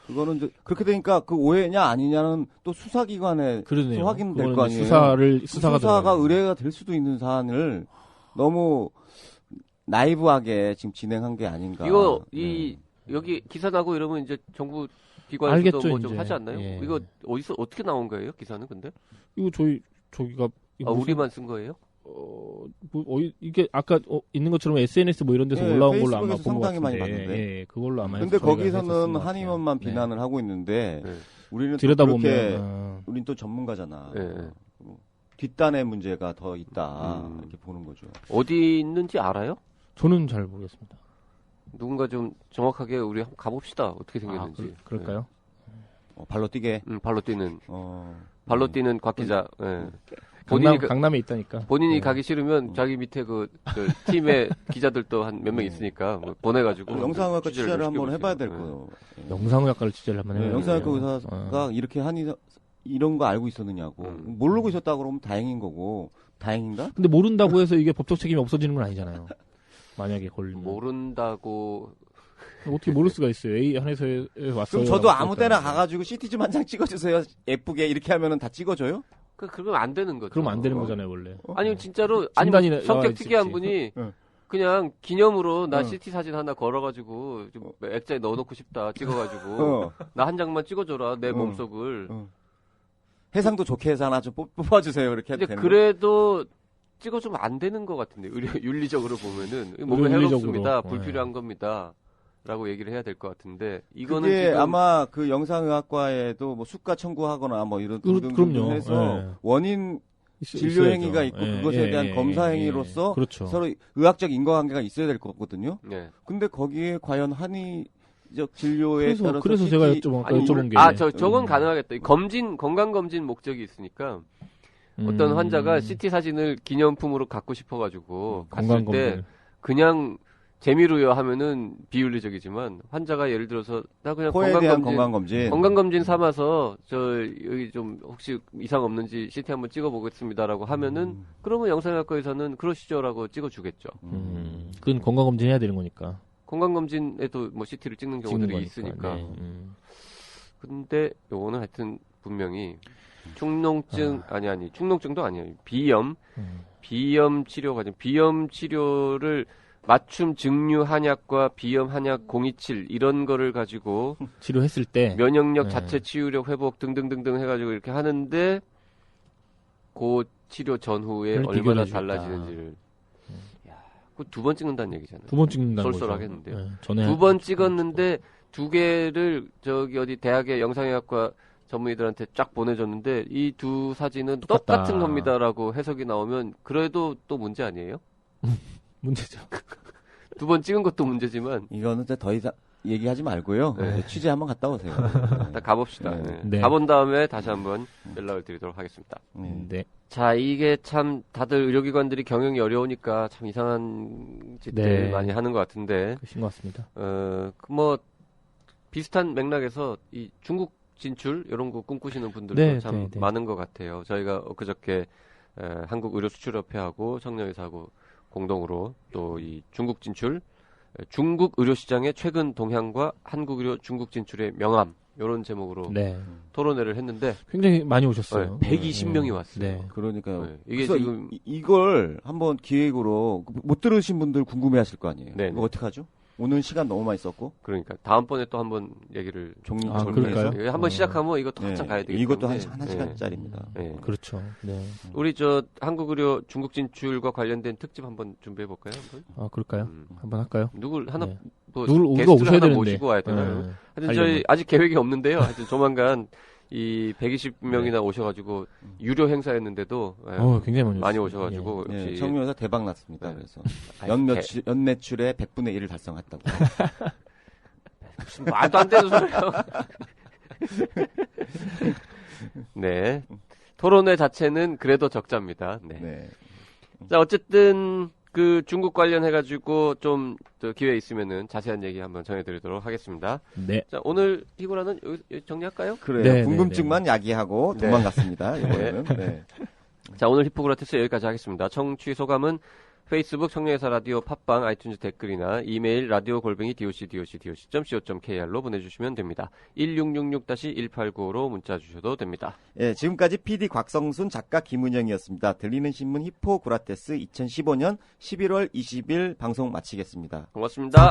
그거는 이제 그렇게 되니까 그 오해냐 아니냐는 또 수사기관에 그러네요. 확인될 그거는 거 이제 아니에요. 수사가 수사가 들어가요. 의뢰가 될 수도 있는 사안을 너무 나이브하게 지금 진행한 게 아닌가. 이거 네. 여기 기사 나고 이러면 이제 정부 기관에서도 알겠죠, 뭐 좀 이제. 하지 않나요? 예. 이거 어디서 어떻게 나온 거예요? 기사는 근데? 이거 저기가 우리만 쓴 거예요? 이게 아까 있는 것처럼 SNS 뭐 이런 데서 예, 올라온 걸로 아마 페이스북에서 본 것 상당히 많이 같은데. 봤는데. 예, 그걸로 아마 근데 해서 저희가 거기서는 했었던 것 같아요. 한의원만 네. 비난을 하고 있는데 네. 우리는 또 들여다보면 그렇게 우린 또 전문가잖아. 네. 뒷단의 문제가 더 있다 이렇게 보는 거죠. 어디 있는지 알아요? 저는 잘 모르겠습니다. 누군가 좀 정확하게 우리 한번 가봅시다. 어떻게 생겼는지. 그럴까요? 발로 뛰게. 발로 뛰는 어. 발로 뛰는 곽 기자. 예. 강남에 있다니까. 본인이 가기 싫으면 자기 밑에 그 팀의 기자들도 한 몇 명 있으니까 뭐 보내가지고 영상학과 취재를 한번 시켜보세요. 해봐야 될 네. 거예요. 영상의학과를 취재를 한번 해요. 영상학과 의사가 이렇게 하니 이런 거 알고 있었느냐고. 모르고 있었다고 그러면 다행인 거고. 다행인가? 근데 모른다고 해서 이게 법적 책임이 없어지는 건 아니잖아요. 만약에 걸리면. 모른다고 어떻게 모를 수가 있어요. A 한에서 왔어요. 그럼 저도 아무 때나 가가지고 CT 좀 한 장 찍어주세요. 예쁘게 이렇게 하면은 다 찍어줘요? 그러면 안 되는 거죠. 그러면 안 되는 거잖아요, 원래. 아니 진짜로 아니 뭐 진단이나- 성격 아, 특이한 있지. 분이 응. 그냥 기념으로 나 응. CT 사진 하나 걸어가지고 좀 액자에 넣어놓고 싶다 찍어가지고 어. 나 한 장만 찍어줘라 내 응. 몸속을. 해상도 좋게 해서 하나 좀 뽑아주세요. 이렇게 해도 근데 되는 그래도 찍어주면 안 되는 것 같은데 윤리적으로 보면은 뭔가 윤리적으로. 해롭습니다. 네. 불필요한 겁니다. 라고 얘기를 해야 될 것 같은데 이거는 그게 지금 아마 그 영상의학과에도 뭐 수가 청구하거나 뭐 이런 그럼요. 등등 해서 예. 원인 진료 있어야죠. 행위가 있고 예, 그것에 예, 대한 예, 검사 예, 행위로서 그렇죠. 서로 의학적 인과관계가 있어야 될 거거든요. 네. 근데 거기에 과연 합의적 진료에 따라서 그래서 제가 CT 여쭤본 게. 저건 가능하겠다. 건강 검진 목적이 있으니까 어떤 환자가 CT 사진을 기념품으로 갖고 싶어가지고 갔을 때 건강검진. 그냥 재미로요 하면은 비윤리적이지만 환자가 예를 들어서 나 그냥 코에 대한 건강검진 삼아서 여기 좀 혹시 이상 없는지 CT 한번 찍어보겠습니다라고 하면은 그러면 영상의학과에서는 그러시죠라고 찍어주겠죠. 그건 건강검진 해야 되는 거니까. 건강검진에도 뭐 CT를 찍는 경우들이 거니까. 있으니까. 네. 근데 요거는 하여튼 분명히 축농증 축농증도 아니에요. 비염 치료 과정, 비염 치료를 맞춤 증류 한약과 비염 한약 027 이런 거를 가지고 치료했을 때 면역력 네. 자체 치유력 회복 등등등등 해가지고 이렇게 하는데 그 치료 전후에 그걸 얼마나 비교해 주겠다. 달라지는지를 그 두 번 찍는다는 얘기잖아요. 두 번 찍는다는 거죠. 쏠쏠하겠는데요. 네, 전에 두 번 찍었는데 두 개를 저기 어디 대학의 영상의학과 전문의들한테 쫙 보내줬는데 이 두 사진은 똑같다. 똑같은 겁니다라고 해석이 나오면 그래도 또 문제 아니에요? 문제죠. 두 번 찍은 것도 문제지만 이거는 이제 더 이상 얘기하지 말고요. 네. 취재 한번 갔다 오세요. 일단 가봅시다. 네. 네. 네. 가본 다음에 다시 한번 연락을 드리도록 하겠습니다. 네. 자, 이게 참 다들 의료기관들이 경영이 어려우니까 참 이상한 짓들 네. 많이 하는 것 같은데 그신 것 같습니다. 뭐 비슷한 맥락에서 이 중국 진출 이런 거 꿈꾸시는 분들도 네, 참 네, 네. 많은 것 같아요. 저희가 엊그저께 한국의료수출협회하고 청년회사하고 공동으로 또 이 중국 진출, 중국 의료시장의 최근 동향과 한국의료 중국 진출의 명암 이런 제목으로 네. 토론회를 했는데 굉장히 많이 오셨어요. 120명이 네. 왔어요. 네. 그러니까요. 네, 이게 그래서 지금 이걸 한번 기획으로 못 들으신 분들 궁금해하실 거 아니에요. 네, 이거 네. 어떡하죠? 오늘 시간 너무 많이 썼고 그러니까 다음번에 또 한번 얘기를 그럴까요? 한번 시작하면 이것도 네. 한참 가야 되기 이것도 때문에 한 시간짜리입니다. 네. 그렇죠. 네. 우리 저 한국의료 중국 진출과 관련된 특집 한번 준비해 볼까요? 한번? 그럴까요? 한번 할까요? 누굴 하나 네. 뭐 누굴 우리가 게스트를 오셔야 하나 되는데. 모시고 와야 되나요? 네. 하여튼 하려면. 저희 아직 계획이 없는데요. 하여튼 조만간 이 120명이나 오셔가지고 유료 행사였는데도 굉장히 많이 오셔가지고 예, 역시 청년회사 대박 났습니다. 네. 그래서 아이, 연 매출의 100분의 1을 달성했다고. 무슨 말도 안 되는 소리예요. 네. 토론회 자체는 그래도 적자입니다. 네. 네. 자, 어쨌든 그 중국 관련해가지고 좀 더 기회 있으면은 자세한 얘기 한번 전해드리도록 하겠습니다. 네. 자, 오늘 피고라는 여기 정리할까요? 그래요. 네, 궁금증만 야기하고 네. 도망갔습니다. 이번에는. 네. 자, 오늘 히포크라테스 여기까지 하겠습니다. 청취 소감은 페이스북 청년회사 라디오 팟빵 아이튠즈 댓글이나 이메일 radio@doc.co.kr로 보내주시면 됩니다. 1666-1895로 문자 주셔도 됩니다. 예, 지금까지 PD 곽성순 작가 김은영이었습니다. 들리는 신문 히포크라테스 2015년 11월 20일 방송 마치겠습니다. 고맙습니다.